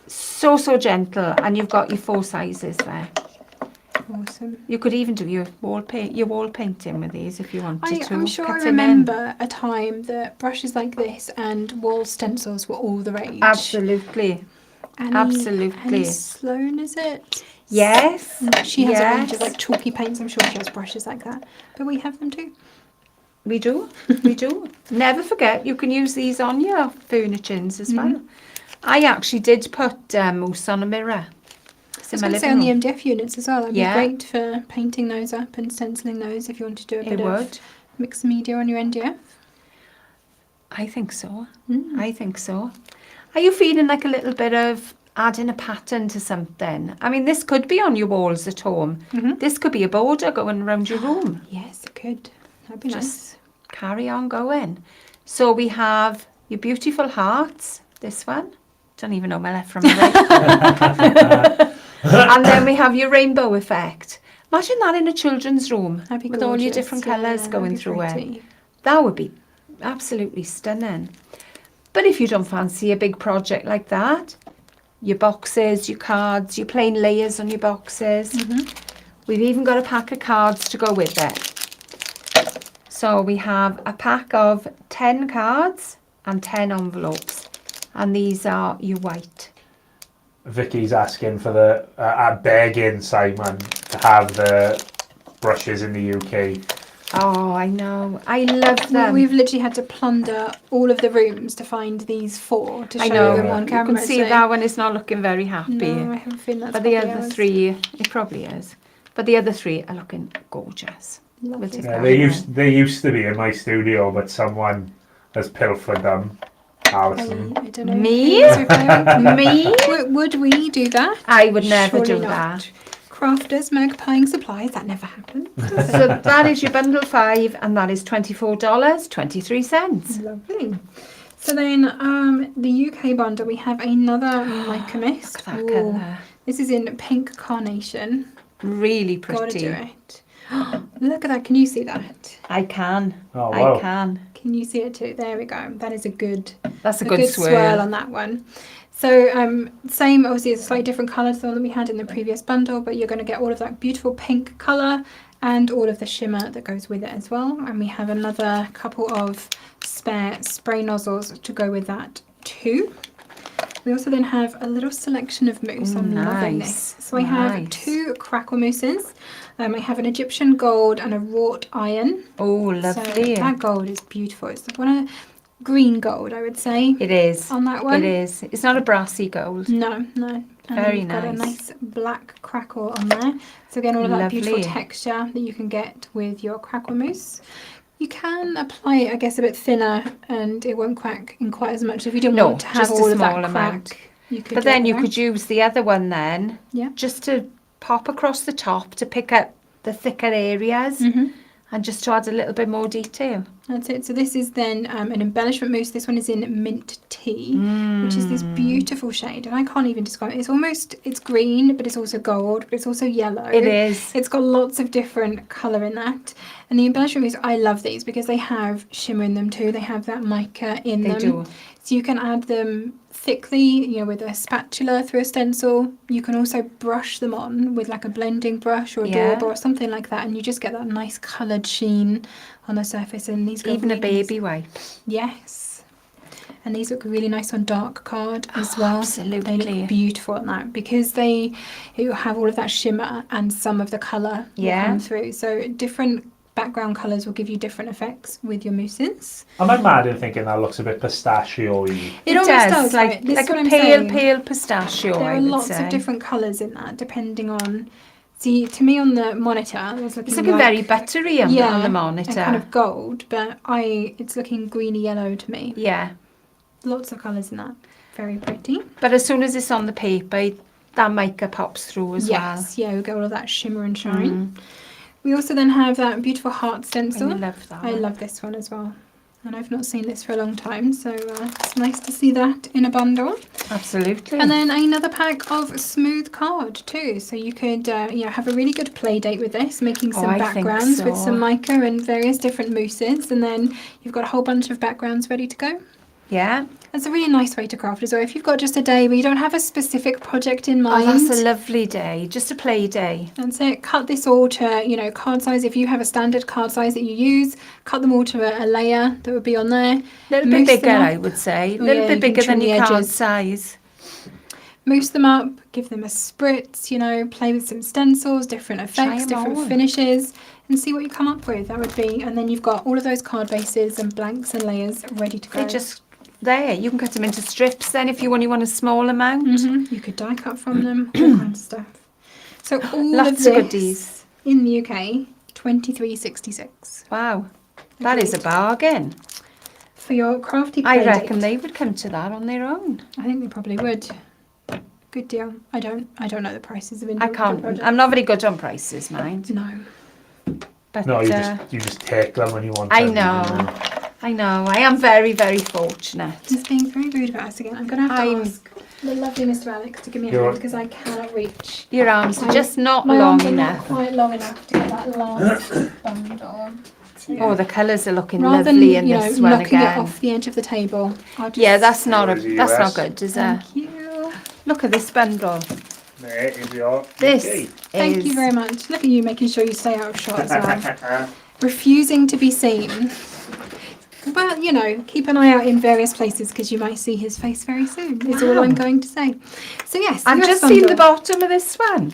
So gentle, and you've got your 4 sizes there. Awesome. You could even do your wall painting with these if you wanted to. I'm sure I Get 'em in. remember a time that brushes like this and wall stencils were all the rage. Absolutely. Absolutely. Annie Sloan, is it? Yes. She has a range of like chalky paints. I'm sure she has brushes like that. But we have them too. We do. We do. Never forget, you can use these on your furnitures as well. I actually did put mousse on a mirror. I was going to say on the MDF units as well. That'd be great for painting those up and stenciling those if you want to do a bit of mixed media on your MDF. I think so. I think so. Are you feeling like a little bit of adding a pattern to something? I mean, this could be on your walls at home. This could be a border going around your room. Yes, it could. That'd be nice. Carry on going. So we have your beautiful hearts. This one. Don't even know my left from my right. And then we have your rainbow effect. Imagine that in a children's room with all your different colours going through it. That would be absolutely stunning. But if you don't fancy a big project like that, your boxes, your cards, your plain layers on your boxes. We've even got a pack of cards to go with it. So we have a pack of 10 cards and 10 envelopes. And these are your white. Vicky's asking for begging Simon to have the brushes in the UK. Oh, I know. I love them. We've literally had to plunder all of the rooms to find these 4 to show them on camera. You can see that one is not looking very happy. No, I have a feeling that's but the other 3, it probably is. But the other 3 are looking gorgeous. They used to be in my studio, but someone has pilfered them. Alison. I don't know. Me? Me? Would we do that? I would never Surely do not. that. Crafters magpieing supplies, that never happened. So that is your bundle 5, and that is $24.23. Lovely. So then the UK bundle, we have another mica mist. Look at that colour. This is in pink carnation. Really pretty. Gotta do it. Look at that. Can you see that? I can. Oh, wow. I can. Can you see it too? There we go. That is a good swirl on that one. So same, obviously it's a slightly different colour to the one that we had in the previous bundle, but you're going to get all of that beautiful pink colour and all of the shimmer that goes with it as well. And we have another couple of spare spray nozzles to go with that too. We also then have a little selection of mousse. I'm loving this. So I have 2 crackle mousses. I have an Egyptian gold and a wrought iron. Oh, lovely. So that gold is beautiful. It's one of green gold, I would say. It is. On that one. It is. It's not a brassy gold. No. Very nice. Got a nice black crackle on there. So again, all of that beautiful texture that you can get with your crackle mousse. You can apply it, I guess, a bit thinner, and it won't crack in quite as much. If you don't want to have all of that crack, you could. But then you could use the other one then, yeah, just to pop across the top to pick up the thicker areas, and just to add a little bit more detail. That's it. So this is then an embellishment mousse. This one is in mint tea, which is this beautiful shade, and I can't even describe it. It's green, but it's also gold, but it's also yellow. It is. It's got lots of different colour in that. And the embellishment mousse, I love these because they have shimmer in them too. They have that mica in them. They do. So you can add them thickly, with a spatula through a stencil. You can also brush them on with like a blending brush or a dauber or something like that, and you just get that nice coloured sheen on the surface. And these go even a baby wipe. Yes. And these look really nice on dark card as well. Absolutely. They look beautiful on that because you have all of that shimmer and some of the colour will come through. So different background colours will give you different effects with your mousses. Am I mad in thinking that looks a bit pistachio-y? It almost does. Like a pale pistachio. There are lots of different colours in that, depending on. See, to me on the monitor, it's looking very buttery on the monitor. And kind of gold, but it's looking greeny yellow to me. Yeah. Lots of colours in that. Very pretty. But as soon as it's on the paper, that mica pops through as well. Yes, yeah, we get all of that shimmer and shine. We also then have that beautiful heart stencil. I love that. I love this one as well. And I've not seen this for a long time, so it's nice to see that in a bundle. Absolutely. And then another pack of smooth card too. So you could have a really good play date with this, making some backgrounds with some mica and various different mousses. And then you've got a whole bunch of backgrounds ready to go. Yeah. It's a really nice way to craft as well. If you've got just a day where you don't have a specific project in mind. Oh, that's a lovely day, just a play day. And so cut this all to, you know, card size. If you have a standard card size that you use, cut them all to a layer that would be on there. A little bit bigger, I would say. A little bit bigger than your card size. Mousse them up, give them a spritz, you know, play with some stencils, different effects, different finishes, and see what you come up with. That would be, and then you've got all of those card bases and blanks and layers ready to go. They're just there. You can cut them into strips then if you only want a small amount. You could die cut from them, all kinds of stuff. So all Lots of this of goodies. In the UK, £23.66. Wow, that is a bargain. For your crafty I reckon they would come to that on their own. I think they probably would. Good deal. I don't know the prices of individual products. I'm not very good on prices, mind. No. But no, you just take them when you want them. I know. I am very, very fortunate. He's being very rude about us again. I'm going to have to ask the lovely Mr. Alex to give me a hand because I cannot reach. Your arms are just not long enough. Not quite long enough to get that last bundle. So, yeah. Oh, the colours are looking lovely in this one knocking again. It off the edge of the table. That's not good, is it? Thank you. Look at this bundle. There is your Thank you very much. Look at you making sure you stay out of shot as well. Refusing to be seen. Well, you know, keep an eye out in various places because you might see his face very soon, is all I'm going to say. So, yes. I've just seen the bottom of this one.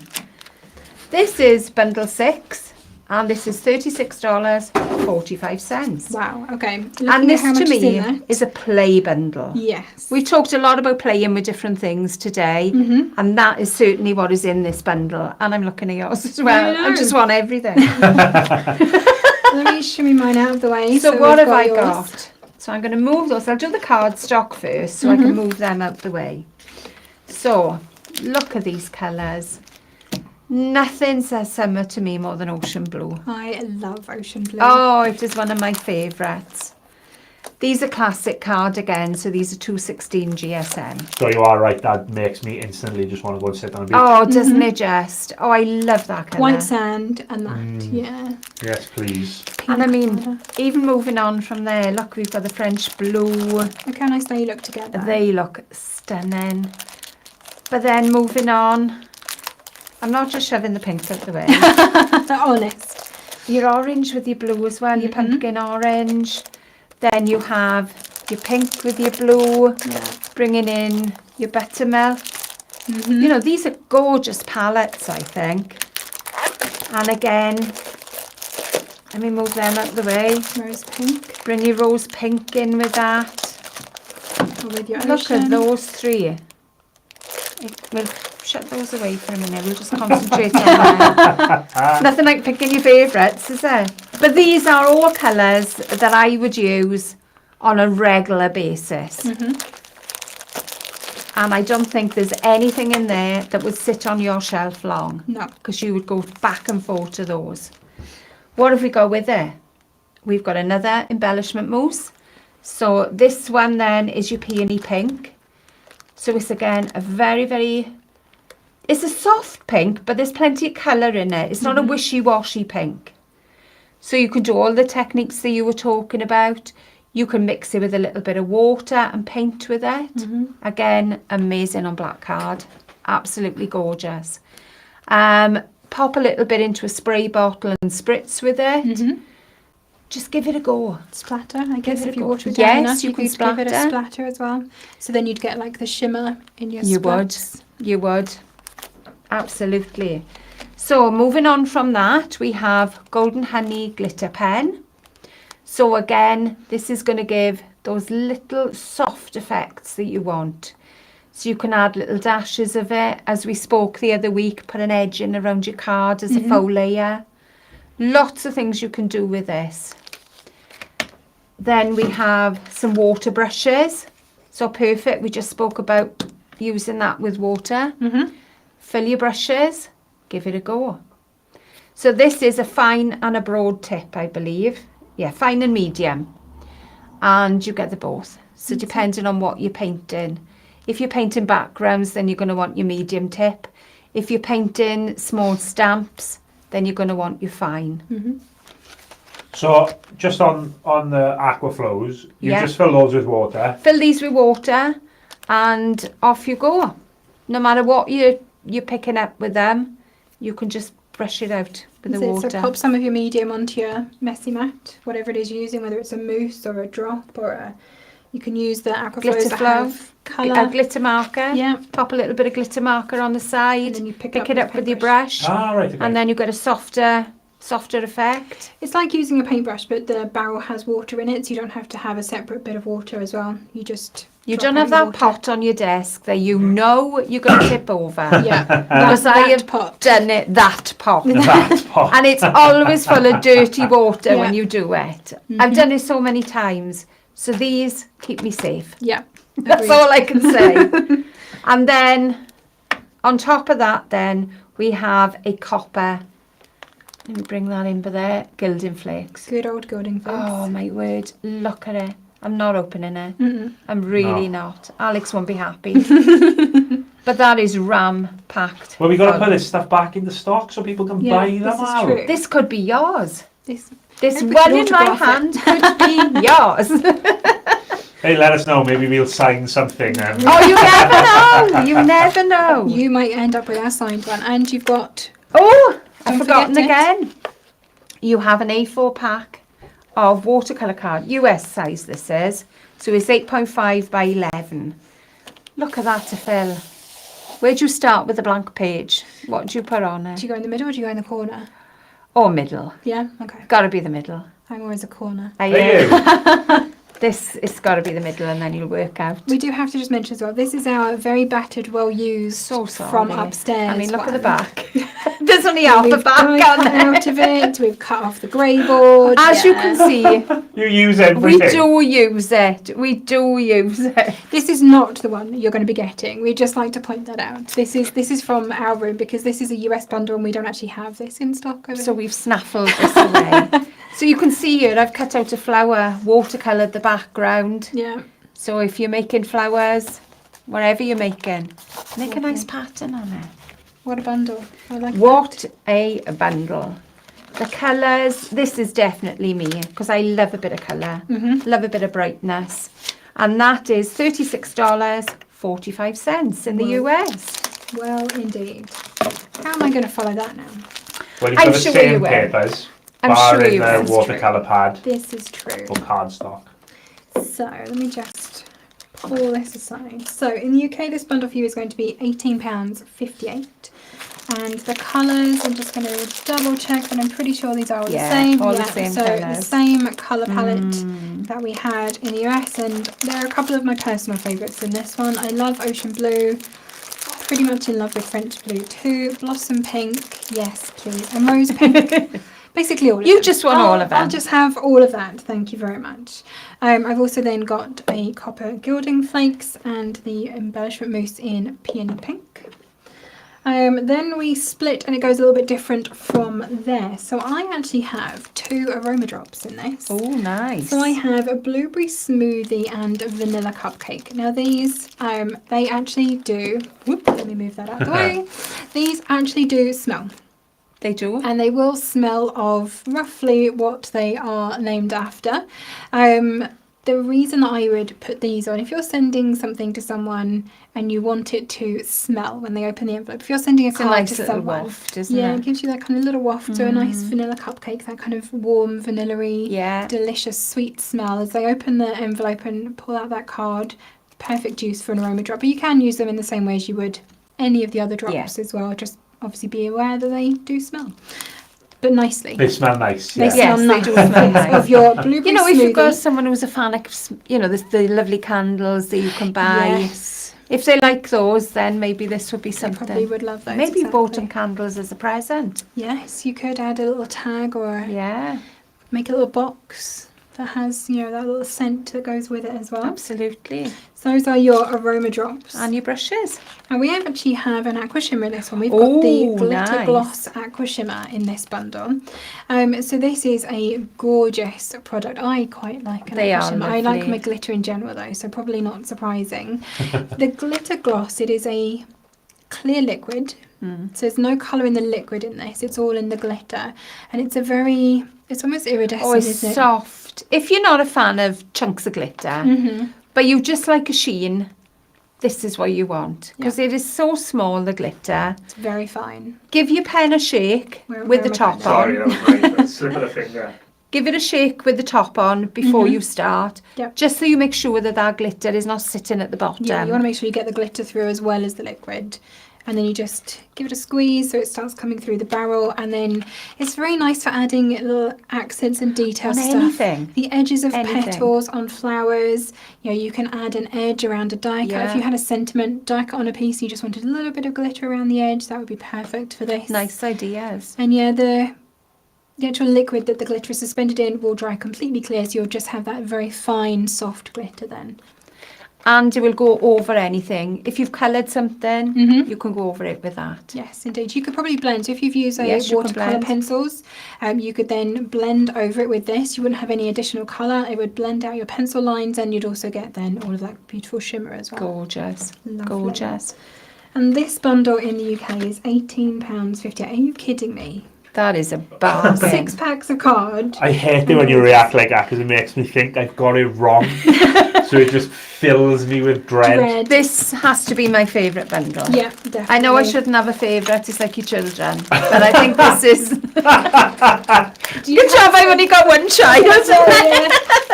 This is bundle 6, and this is $36.45. Wow, okay. And this, to me, is a play bundle. Yes. We talked a lot about playing with different things today, and that is certainly what is in this bundle. And I'm looking at yours as well. I just want everything. Let me shimmy mine out of the way. So what have I got? So I'm going to move those. I'll do the cardstock first so I can move them out the way. So look at these colours. Nothing says summer to me more than ocean blue. I love ocean blue. Oh, it is one of my favourites. These are classic cardigans, so these are 216 GSM. So you are right, that makes me instantly just want to go and sit on a beach. Oh, doesn't it just? Oh, I love that colour. White sand and that, yeah. Yes, please. And I mean, even moving on from there, look, we've got the French blue. Look how nice they look together. They look stunning. But then moving on, I'm not just shoving the pink out the way. Honest. Your orange with your blue as well, your pumpkin orange. Then you have your pink with your blue, bringing in your buttermilk. You know, these are gorgeous palettes, I think. And again, let me move them out the way. Rose pink. Bring your rose pink in with that. Or with your Look at those three. We'll shut those away for a minute. We'll just concentrate on them. Nothing like picking your favourites, is there? But these are all colours that I would use on a regular basis. And I don't think there's anything in there that would sit on your shelf long. No. Because you would go back and forth to those. What have we got with it? We've got another embellishment mousse. So this one then is your peony pink. So it's again a very, very... It's a soft pink, but there's plenty of colour in it. It's not a wishy-washy pink. So you can do all the techniques that you were talking about. You can mix it with a little bit of water and paint with it. Again, amazing on black card. Absolutely gorgeous. Pop a little bit into a spray bottle and spritz with it. Just give it a go. Splatter, I guess, if you water it down enough, you could splatter. give it a splatter as well. So then you'd get like the shimmer in your splats. You would. Absolutely. So moving on from that, we have Golden Honey Glitter Pen. So again, this is going to give those little soft effects that you want. So you can add little dashes of it. As we spoke the other week, put an edge in around your card as a faux layer. Lots of things you can do with this. Then we have some water brushes. So perfect. We just spoke about using that with water. Fill your brushes. Give it a go. So this is a fine and a broad tip, I believe. Yeah, fine and medium. And you get the both. So depending on what you're painting. If you're painting backgrounds, then you're going to want your medium tip. If you're painting small stamps, then you're going to want your fine. So just on the aqua flows, you just fill those with water. Fill these with water and off you go. No matter what you're picking up with them, you can just brush it out with the water. So pop some of your medium onto your messy mat, whatever it is you're using, whether it's a mousse or a drop or you can use the aqua flows that have colour. A glitter marker. Yeah. Pop a little bit of glitter marker on the side. And then you pick it up with your brush. Ah, right. Okay. And then you get a softer effect. It's like using a paintbrush, but the barrel has water in it, so you don't have to have a separate bit of water as well. You don't have that pot on your desk that you know you're going to tip over. Yeah, because I have done it. That pot. And it's always full of dirty water when you do it. I've done it so many times. So these keep me safe. Yeah. That's all I can say. And then on top of that, then we have a copper. Let me bring that in there. Gilding flakes. Good old gilding flakes. Oh my word! Look at it. I'm not opening it. I'm really not. Alex won't be happy. But that is ram packed. Well, we got to put this stuff back into stock so people can buy them out. This could be yours. This one in my hand could be yours. Hey, let us know. Maybe we'll sign something. Oh, you never know. You never know. You might end up with our signed one. And you've got... Oh, I've forgotten again. You have an A4 pack of watercolour card. US size this is. So it's 8.5 by 11. Look at that to fill. Where'd you start with the blank page? What do you put on it? Do you go in the middle or do you go in the corner? Or middle. Yeah, okay. Got to be the middle. I'm always a corner. It's got to be the middle and then you'll work out. We do have to just mention as well, this is our very battered, well used from upstairs. I mean, look at the back. There's only half the back on there. Out of it. We've cut off the grey board. As you can see, you use everything. We do use it. We do use it. This is not the one that you're going to be getting. We'd just like to point that out. This is from our room because this is a US bundle and we don't actually have this in stock. So we've snaffled this away. So you can see here, I've cut out a flower, watercoloured the background. Yeah. So if you're making flowers, whatever you're making, make a nice pattern on it. What a bundle. I like What a bundle. The colours, this is definitely me, because I love a bit of colour, love a bit of brightness. And that is $36.45 in the US. Well, indeed. How am I going to follow that now? Well, you've got the same papers. I'm sure you will. The watercolour pad. This is true. Or cardstock. So, let me just pull this aside. So, in the UK, this bundle for you is going to be £18.58. And the colours, I'm just going to double check, but I'm pretty sure these are all the same. All the same colours. The same colour palette that we had in the US. And there are a couple of my personal favourites in this one. I love Ocean Blue. Pretty much in love with French Blue too. Blossom Pink, yes please. And Rose Pink. Basically all of them. You just want all of them. I'll just have all of that, thank you very much. I've also then got a copper gilding flakes and the embellishment mousse in peony pink. Then we split and it goes a little bit different from there. So I actually have 2 aroma drops in this. Oh, nice. So I have a blueberry smoothie and a vanilla cupcake. Now these, they actually do, let me move that out of the way. These actually do smell. They do. And they will smell of roughly what they are named after. The reason I would put these on, if you're sending something to someone and you want it to smell when they open the envelope, if you're sending a card to someone, waft, isn't it gives you that kind of little waft, so a nice vanilla cupcake, that kind of warm, vanilla-y, delicious, sweet smell as they open the envelope and pull out that card. Perfect juice for an aroma drop. But you can use them in the same way as you would any of the other drops as well. Just obviously be aware that they do smell. But nicely. They smell nice. They smell nice. They do smell nice. Of your blueberry if smoothie. you've got someone who's a fan of, the lovely candles that you can buy. Yes. If they like those, then maybe this would be something. Probably would love those. Maybe you bought them candles as a present. Yes, you could add a little tag or make a little box that has, that little scent that goes with it as well. Absolutely. So those are your aroma drops. And your brushes. And we actually have an aqua shimmer in this one. We've got the glitter gloss aqua shimmer in this bundle. So this is a gorgeous product. I quite like an aqua shimmer. I like my glitter in general though, so probably not surprising. The glitter gloss, it is a clear liquid. So there's no colour in the liquid in this. It's all in the glitter. And it's it's almost iridescent, it's isn't it? soft. If you're not a fan of chunks of glitter, but you just like a sheen, this is what you want. Because it is so small, the glitter. It's very fine. Give your pen a shake with the top on. Sorry, that was right. Slip of the finger. Give it a shake with the top on before you start. Yep. Just so you make sure that glitter is not sitting at the bottom. Yeah, you want to make sure you get the glitter through as well as the liquid. And then you just give it a squeeze so it starts coming through the barrel. And then it's very nice for adding little accents and detail On stuff. anything. The edges of Anything. petals on flowers. You know, you can add an edge around a die cut. Yeah. If you had a sentiment die cut on a piece, you just wanted a little bit of glitter around the edge, that would be perfect for this. Nice ideas. And yeah, the actual liquid that the glitter is suspended in will dry completely clear, so you'll just have that very fine, soft glitter then. And it will go over anything. If you've coloured something, you can go over it with that. Yes, indeed. You could probably blend. So if you've used Yes, you can watercolour blend. pencils, you could then blend over it with this. You wouldn't have any additional colour. It would blend out your pencil lines, and you'd also get then all of that beautiful shimmer as well. Gorgeous. Lovely. Gorgeous. And this bundle in the UK is £18.50. Are you kidding me? That is a bargain. 6 packs of card. I hate it when you react like that because it makes me think I've got it wrong. So it just fills me with dread. This has to be my favourite bundle. Yeah, definitely. I know I shouldn't have a favourite, it's like your children. But I think this is... Good job, I've only got one child. Yeah,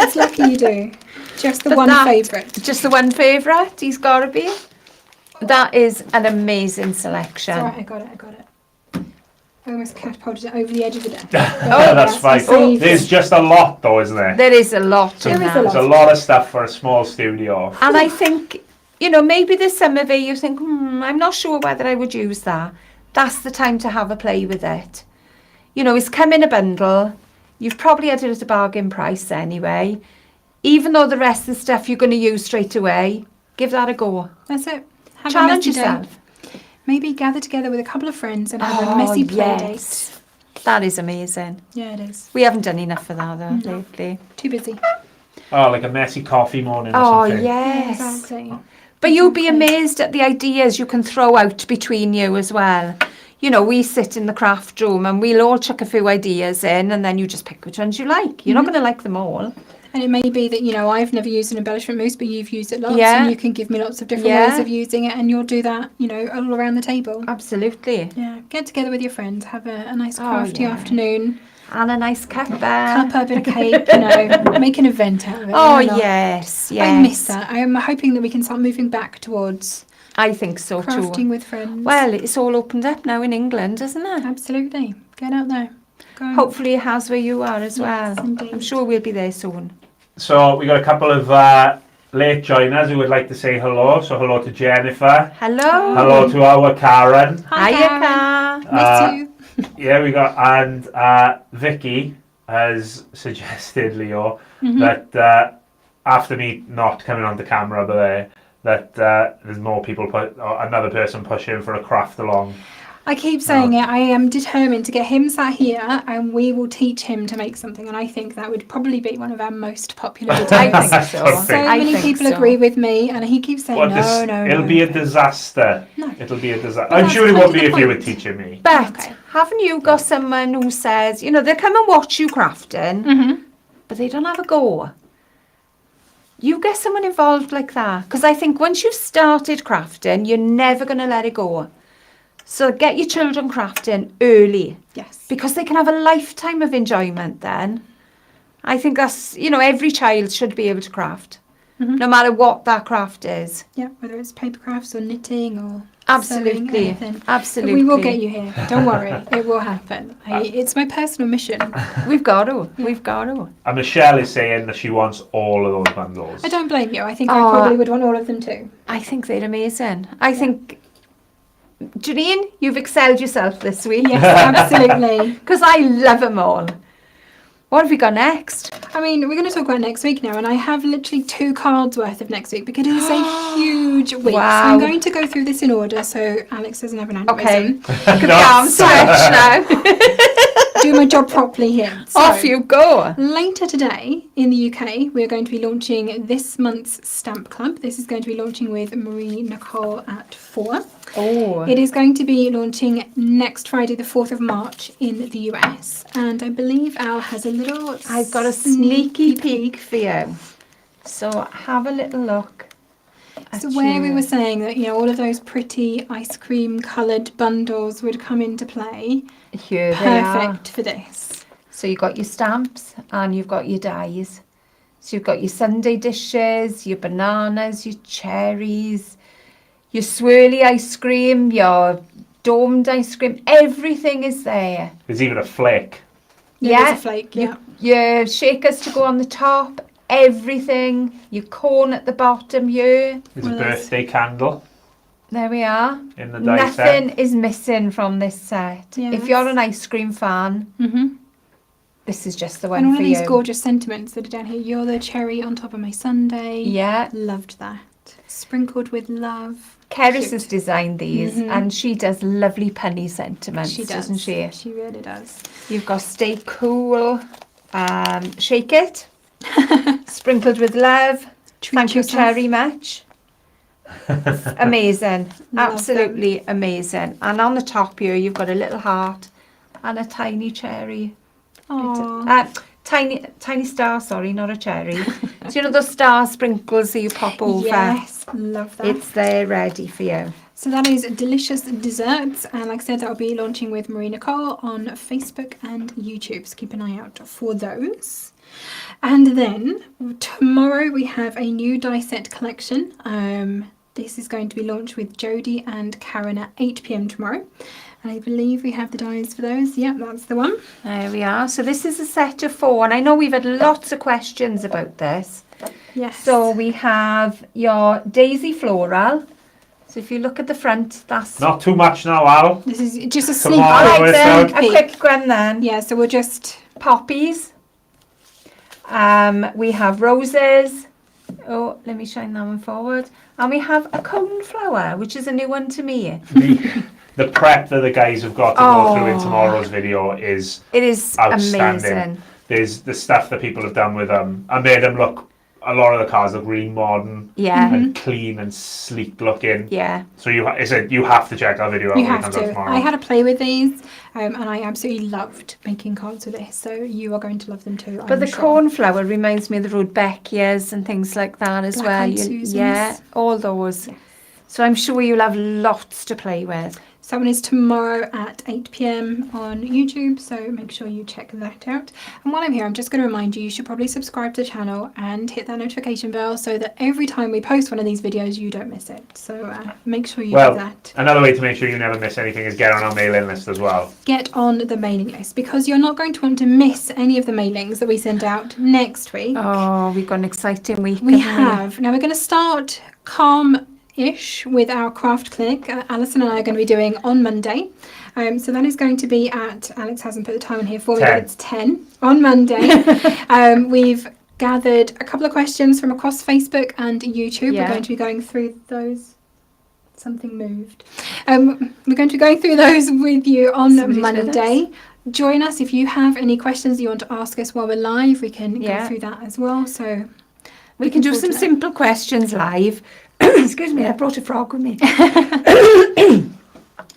it's lucky you do. Just the But one that- favourite. Just the one favourite, he's got to be. That is an amazing selection. It's alright, I got it. I almost catapulted it over the edge of the desk. That's fine. saved There's just a lot though, isn't there? There is a lot There in is a that. lot. There's a lot of stuff for a small studio. And I think, maybe there's some of it you think, I'm not sure whether I would use that. That's the time to have a play with it. It's come in a bundle. You've probably had it at a bargain price anyway. Even though the rest of the stuff you're going to use straight away, give that a go. That's it. Have Challenge a messy day. yourself. Maybe gather together with a couple of friends and have a messy play date. That is amazing. Yeah, it is. We haven't done enough of that though lately. Too busy. Oh, like a messy coffee morning or Oh something. yes. Exactly. But you'll be amazed at the ideas you can throw out between you as well. We sit in the craft room and we'll all chuck a few ideas in and then you just pick which ones you like. You're not going to like them all. And it may be that, I've never used an embellishment mousse, but you've used it lots, Yeah. and you can give me lots of different ways of using it, and you'll do that, all around the table. Absolutely. Yeah, get together with your friends, have a nice crafty yeah. afternoon, And a nice cuppa. cup a bit of cake, make an event out of it. Oh Why not? yes. I miss that. I'm hoping that we can start moving back towards I think so crafting too. with friends. Well, it's all opened up now in England, isn't it? Absolutely. Get out there. Go. Hopefully it has where you are as Yes, well. indeed. I'm sure we'll be there soon. So we got a couple of late joiners who would like to say hello. So hello to Jennifer. Hello. Hello to our Karen. Hi, Hiya, Karen. Car. Miss you. Yeah, we got, and Vicky has suggested, Leo, that after me not coming on the camera, but that there's more people, or another person pushing for a craft along. I keep saying it. I am determined to get him sat here, and we will teach him to make something. And I think that would probably be one of our most popular videos. I think so. Perfect. So I many think people so. agree with me, and he keeps saying, no. It'll be a disaster. No. It'll be a disaster. But I'm that's sure it kind won't of be the if you were point. teaching me. But Okay. haven't you got someone who says, they come and watch you crafting, but they don't have a go? You get someone involved like that. Because I think once you've started crafting, you're never going to let it go. So get your children crafting early. Yes. Because they can have a lifetime of enjoyment then. I think that's, every child should be able to craft. No matter what that craft is. Yeah, whether it's paper crafts or knitting or sewing, Absolutely. anything. But Absolutely. we will get you here. Don't worry. It will happen. It's my personal mission. We've got to. We've got to. And Michelle is saying that she wants all of those bundles. I don't blame you. I think I Oh. probably would want all of them too. I think they're amazing. I think, Janine, you've excelled yourself this week. Yes, absolutely. Because I love them all. What have we got next? I mean, we're going to talk about next week now, and I have literally 2 cards worth of next week because it is a huge week. Wow. So I'm going to go through this in order so Alex doesn't have an aneurysm. Okay. Look at the No. arm stretch now. do my job properly here. So, off you go. Later today in the UK, we're going to be launching this month's Stamp Club. This is going to be launching with Marie Nicole at 4. Oh. It is going to be launching next Friday, the 4th of March in the US. And I believe Al has a little... I've got a sneaky peek for you. So have a little look. So where we were saying that, you know, all of those pretty ice cream coloured bundles would come into play. Here they are. Perfect for this. So you've got your stamps and you've got your dies. So you've got your sundae dishes, your bananas, your cherries, your swirly ice cream, your domed ice cream. Everything is there. There's even a flake. Yeah, there's a flake, yeah. Your shakers to go on the top. Everything, your cone at the bottom here. There's a birthday candle. There we are. In the die Nothing set. is missing from this set. Yes. If you're an ice cream fan, this is just the one and all for of these you. gorgeous sentiments that are down here. You're the cherry on top of my sundae. Yeah. Loved that. Sprinkled with love. Keris Cute. has designed these and she does lovely punny sentiments, She does. doesn't she? She really does. You've got Stay Cool, Shake It, Sprinkled with Love, Treat Thank You yourself. Cherry Much. Amazing. Love Absolutely amazing. And on the top here you've got a little heart and a tiny cherry. Aww. Tiny star, sorry, not a cherry. So you know those star sprinkles that you pop over? Yes, love that. It's there ready for you. So that is Delicious Desserts, and like I said, that will be launching with Marie Nicole on Facebook and YouTube, so keep an eye out for those. And then tomorrow we have a new die set collection. This is going to be launched with Jodie and Karen at 8 p.m. tomorrow. And I believe we have the dies for those. Yeah, that's the one. There we are. So this is a set of 4, and I know we've had lots of questions about this. Yes. So we have your Daisy Floral. So if you look at the front, that's... Not too much now, Al. This is just a Come sneak on, All right we're then, so- a quick one then. Yeah, so we'll just... Poppies. We have roses. Oh, let me shine that one forward. And we have a coneflower, which is a new one to me. The prep that the guys have got to go through in tomorrow's video is It is outstanding. amazing. There's the stuff that people have done with them. I made them look, a lot of the cars look really modern Yeah. and clean and sleek looking. Yeah. So you have to check that video out You when it have comes out to. tomorrow. I had a play with these, and I absolutely loved making cards with this, so you are going to love them too. But I'm the sure. cornflower reminds me of the Rudbeckias and things like that as Black-eyed well. Susans. Yeah, all those. So I'm sure you'll have lots to play with. So that one is tomorrow at 8 p.m. on YouTube, so make sure you check that out. And while I'm here, I'm just going to remind you, you should probably subscribe to the channel and hit that notification bell so that every time we post one of these videos, you don't miss it. So make sure you do that. Another way to make sure you never miss anything is get on our mailing list as well. Get on the mailing list, because you're not going to want to miss any of the mailings that we send out next week. Oh, we've got an exciting week. We haven't have. Now we're going to start calm-ish with our craft clinic. Alison and I are going to be doing on Monday. So that is going to be at, Alex hasn't put the time in here for me, 10. but it's 10 on Monday. We've gathered a couple of questions from across Facebook and YouTube. Yeah. We're going to be going through those. Something moved. We're going to be going through those with you on Somebody's with Monday. Join us if you have any questions you want to ask us while we're live. We can Yeah. go through that as well. So We can do looking some forward to simple questions live. Excuse me, I brought a frog with me.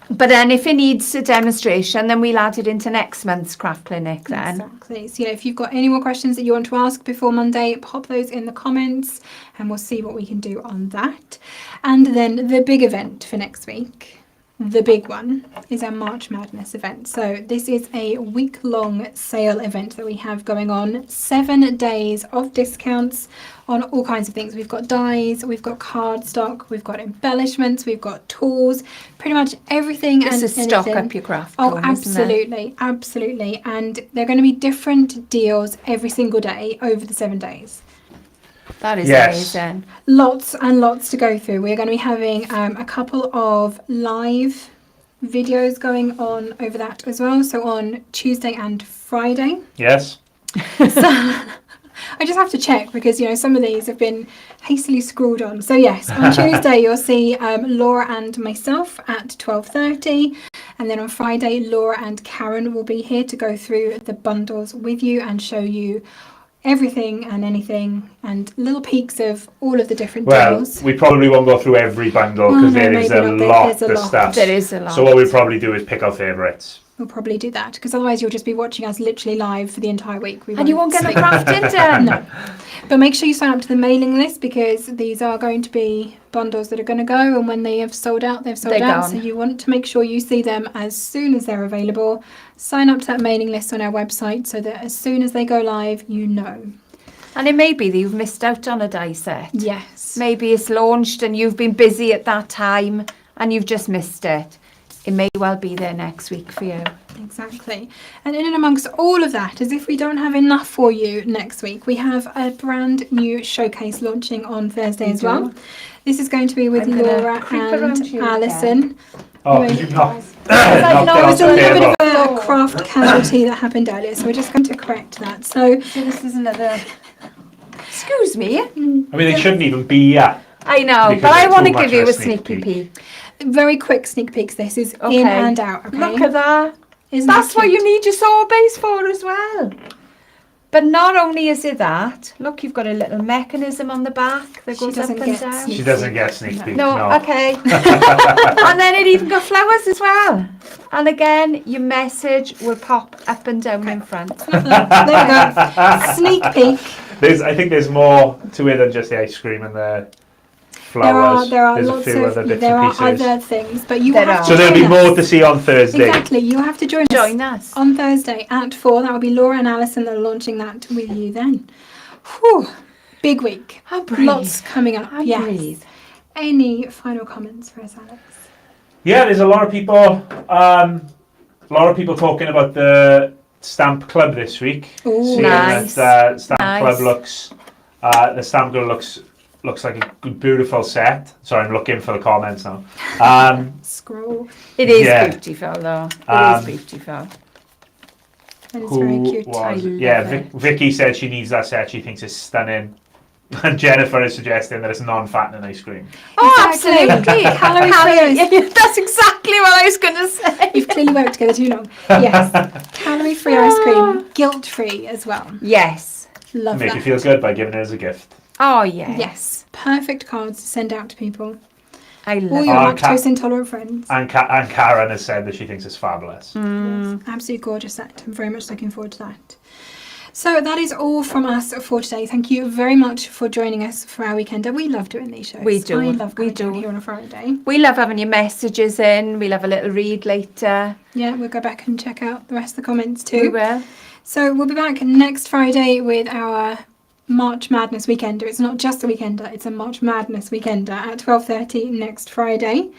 But then if it needs a demonstration, then we'll add it into next month's craft clinic then. Exactly. So, if you've got any more questions that you want to ask before Monday, pop those in the comments and we'll see what we can do on that. And then the big event for next week, the big one, is our March Madness event. So this is a week-long sale event that we have going on. 7 days of discounts on all kinds of things. We've got dies, we've got cardstock, we've got embellishments, we've got tools, pretty much everything. Just and to stock anything. up your craft. Oh, room, isn't it? absolutely, absolutely. And they're going to be different deals every single day over the 7 days. That is Yes. amazing. Lots and lots to go through. We're going to be having a couple of live videos going on over that as well. So on Tuesday and Friday. Yes? I just have to check because, you know, some of these have been hastily scrawled on. So yes, on Tuesday you'll see Laura and myself at 12:30. And then on Friday, Laura and Karen will be here to go through the bundles with you and show you everything and anything and little peeks of all of the different deals. We probably won't go through every bundle because there is a lot of stuff. There is a lot. So what we'll probably do is pick our favourites. We'll probably do that because otherwise you'll just be watching us literally live for the entire week. And you won't get the crafting done. No. But make sure you sign up to the mailing list because these are going to be bundles that are going to go, and when they have sold out, they've sold out. Gone. So you want to make sure you see them as soon as they're available. Sign up to that mailing list on our website so that as soon as they go live, you know. And it may be that you've missed out on a die set. Yes. Maybe it's launched and you've been busy at that time and you've just missed it. It may well be there next week for you. Exactly. And in and amongst all of that, as if we don't have enough for you next week, we have a brand new showcase launching on Thursday as well. This is going to be with Laura and Alison. Oh, you not? There was a little bit of a craft casualty that happened earlier, so we're just going to correct that. So this is another... Excuse me. I mean, they shouldn't even be here. I know, but I want to give you a sneaky peek. Very quick sneak peeks. This is in and out. Okay? Look at that. That's what you need your sorbets for as well. But not only is it that, look, you've got a little mechanism on the back that goes up and down. She doesn't get sneak peek. No, okay. And then it even got flowers as well. And again, your message will pop up and down in front. There we go. Sneak peek. I think there's more to it than just the ice cream and the flowers. There are There's lots a few of other bits there and are pieces. other things, but you have to So there'll be more to see on Thursday. Exactly, you have to join us on Thursday at 4. That will be Laura and Alison that are launching that with you then. Whew, big week. Lots coming up. Yes. Any final comments for us, Alex? Yeah, there's a lot of people. Talking about the Stamp Club this week. Ooh, nice. That Stamp Club looks. The Stamp Club looks like a beautiful set. Sorry, I'm looking for the comments now. Scroll. It is beautiful though. It is beautiful. And it's very cute. Vicky said she needs that set. She thinks it's stunning. And Jennifer is suggesting that it's non-fattening ice cream. Oh, absolutely. Calorie-free. That's exactly what I was going to say. You've clearly worked together too long. Yes. Calorie-free ice cream. Guilt-free as well. Yes. Love that. Make you feel good by giving it as a gift. Oh, yeah. Yes. Perfect cards to send out to people. I love all your lactose intolerant friends. And Karen has said that she thinks it's fabulous. Yes. Absolutely gorgeous set. I'm very much looking forward to that. So that is all from us for today. Thank you very much for joining us for our weekend. We love doing these shows. We do. I love coming down here on a Friday. We love having your messages in. We'll have a little read later. Yeah, we'll go back and check out the rest of the comments too. We will. So we'll be back next Friday with our March Madness Weekender. It's not just a weekender, it's a March Madness Weekender at 12:30 next Friday.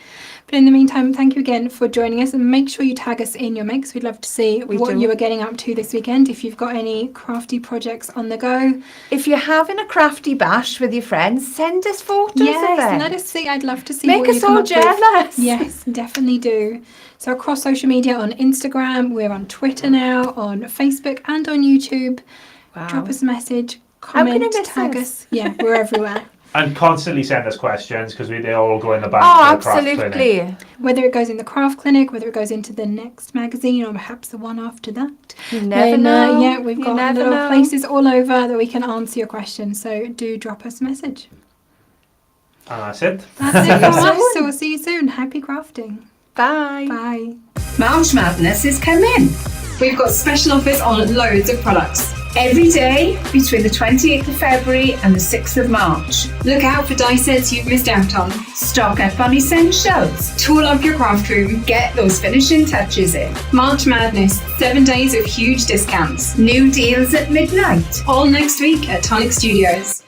But in the meantime, thank you again for joining us, and make sure you tag us in your mix. We'd love to see what you are getting up to this weekend. If you've got any crafty projects on the go. If you're having a crafty bash with your friends, send us photos of it. Yes, let us see. I'd love to see Make what us all jealous. Yes, definitely do. So across social media, on Instagram, we're on Twitter now, on Facebook and on YouTube. Wow. Drop us a message, comment, tag us. Yeah, we're everywhere. And constantly send us questions because they all go in the bank. Oh, for the craft absolutely. clinic. Whether it goes in the craft clinic, whether it goes into the next magazine, or perhaps the one after that. You never know. Yeah, we've got little places all over that we can answer your questions. So do drop us a message. And that's it. That's it from us. So we'll see you soon. Happy crafting. Bye. Bye. March Madness is coming. We've got special offers on loads of products. Every day between the 28th of February and the 6th of March. Look out for die sets you've missed out on. Stock up on essentials. Tool up your craft room. Get those finishing touches in. March Madness, 7 days of huge discounts. New deals at midnight. All next week at Tonic Studios.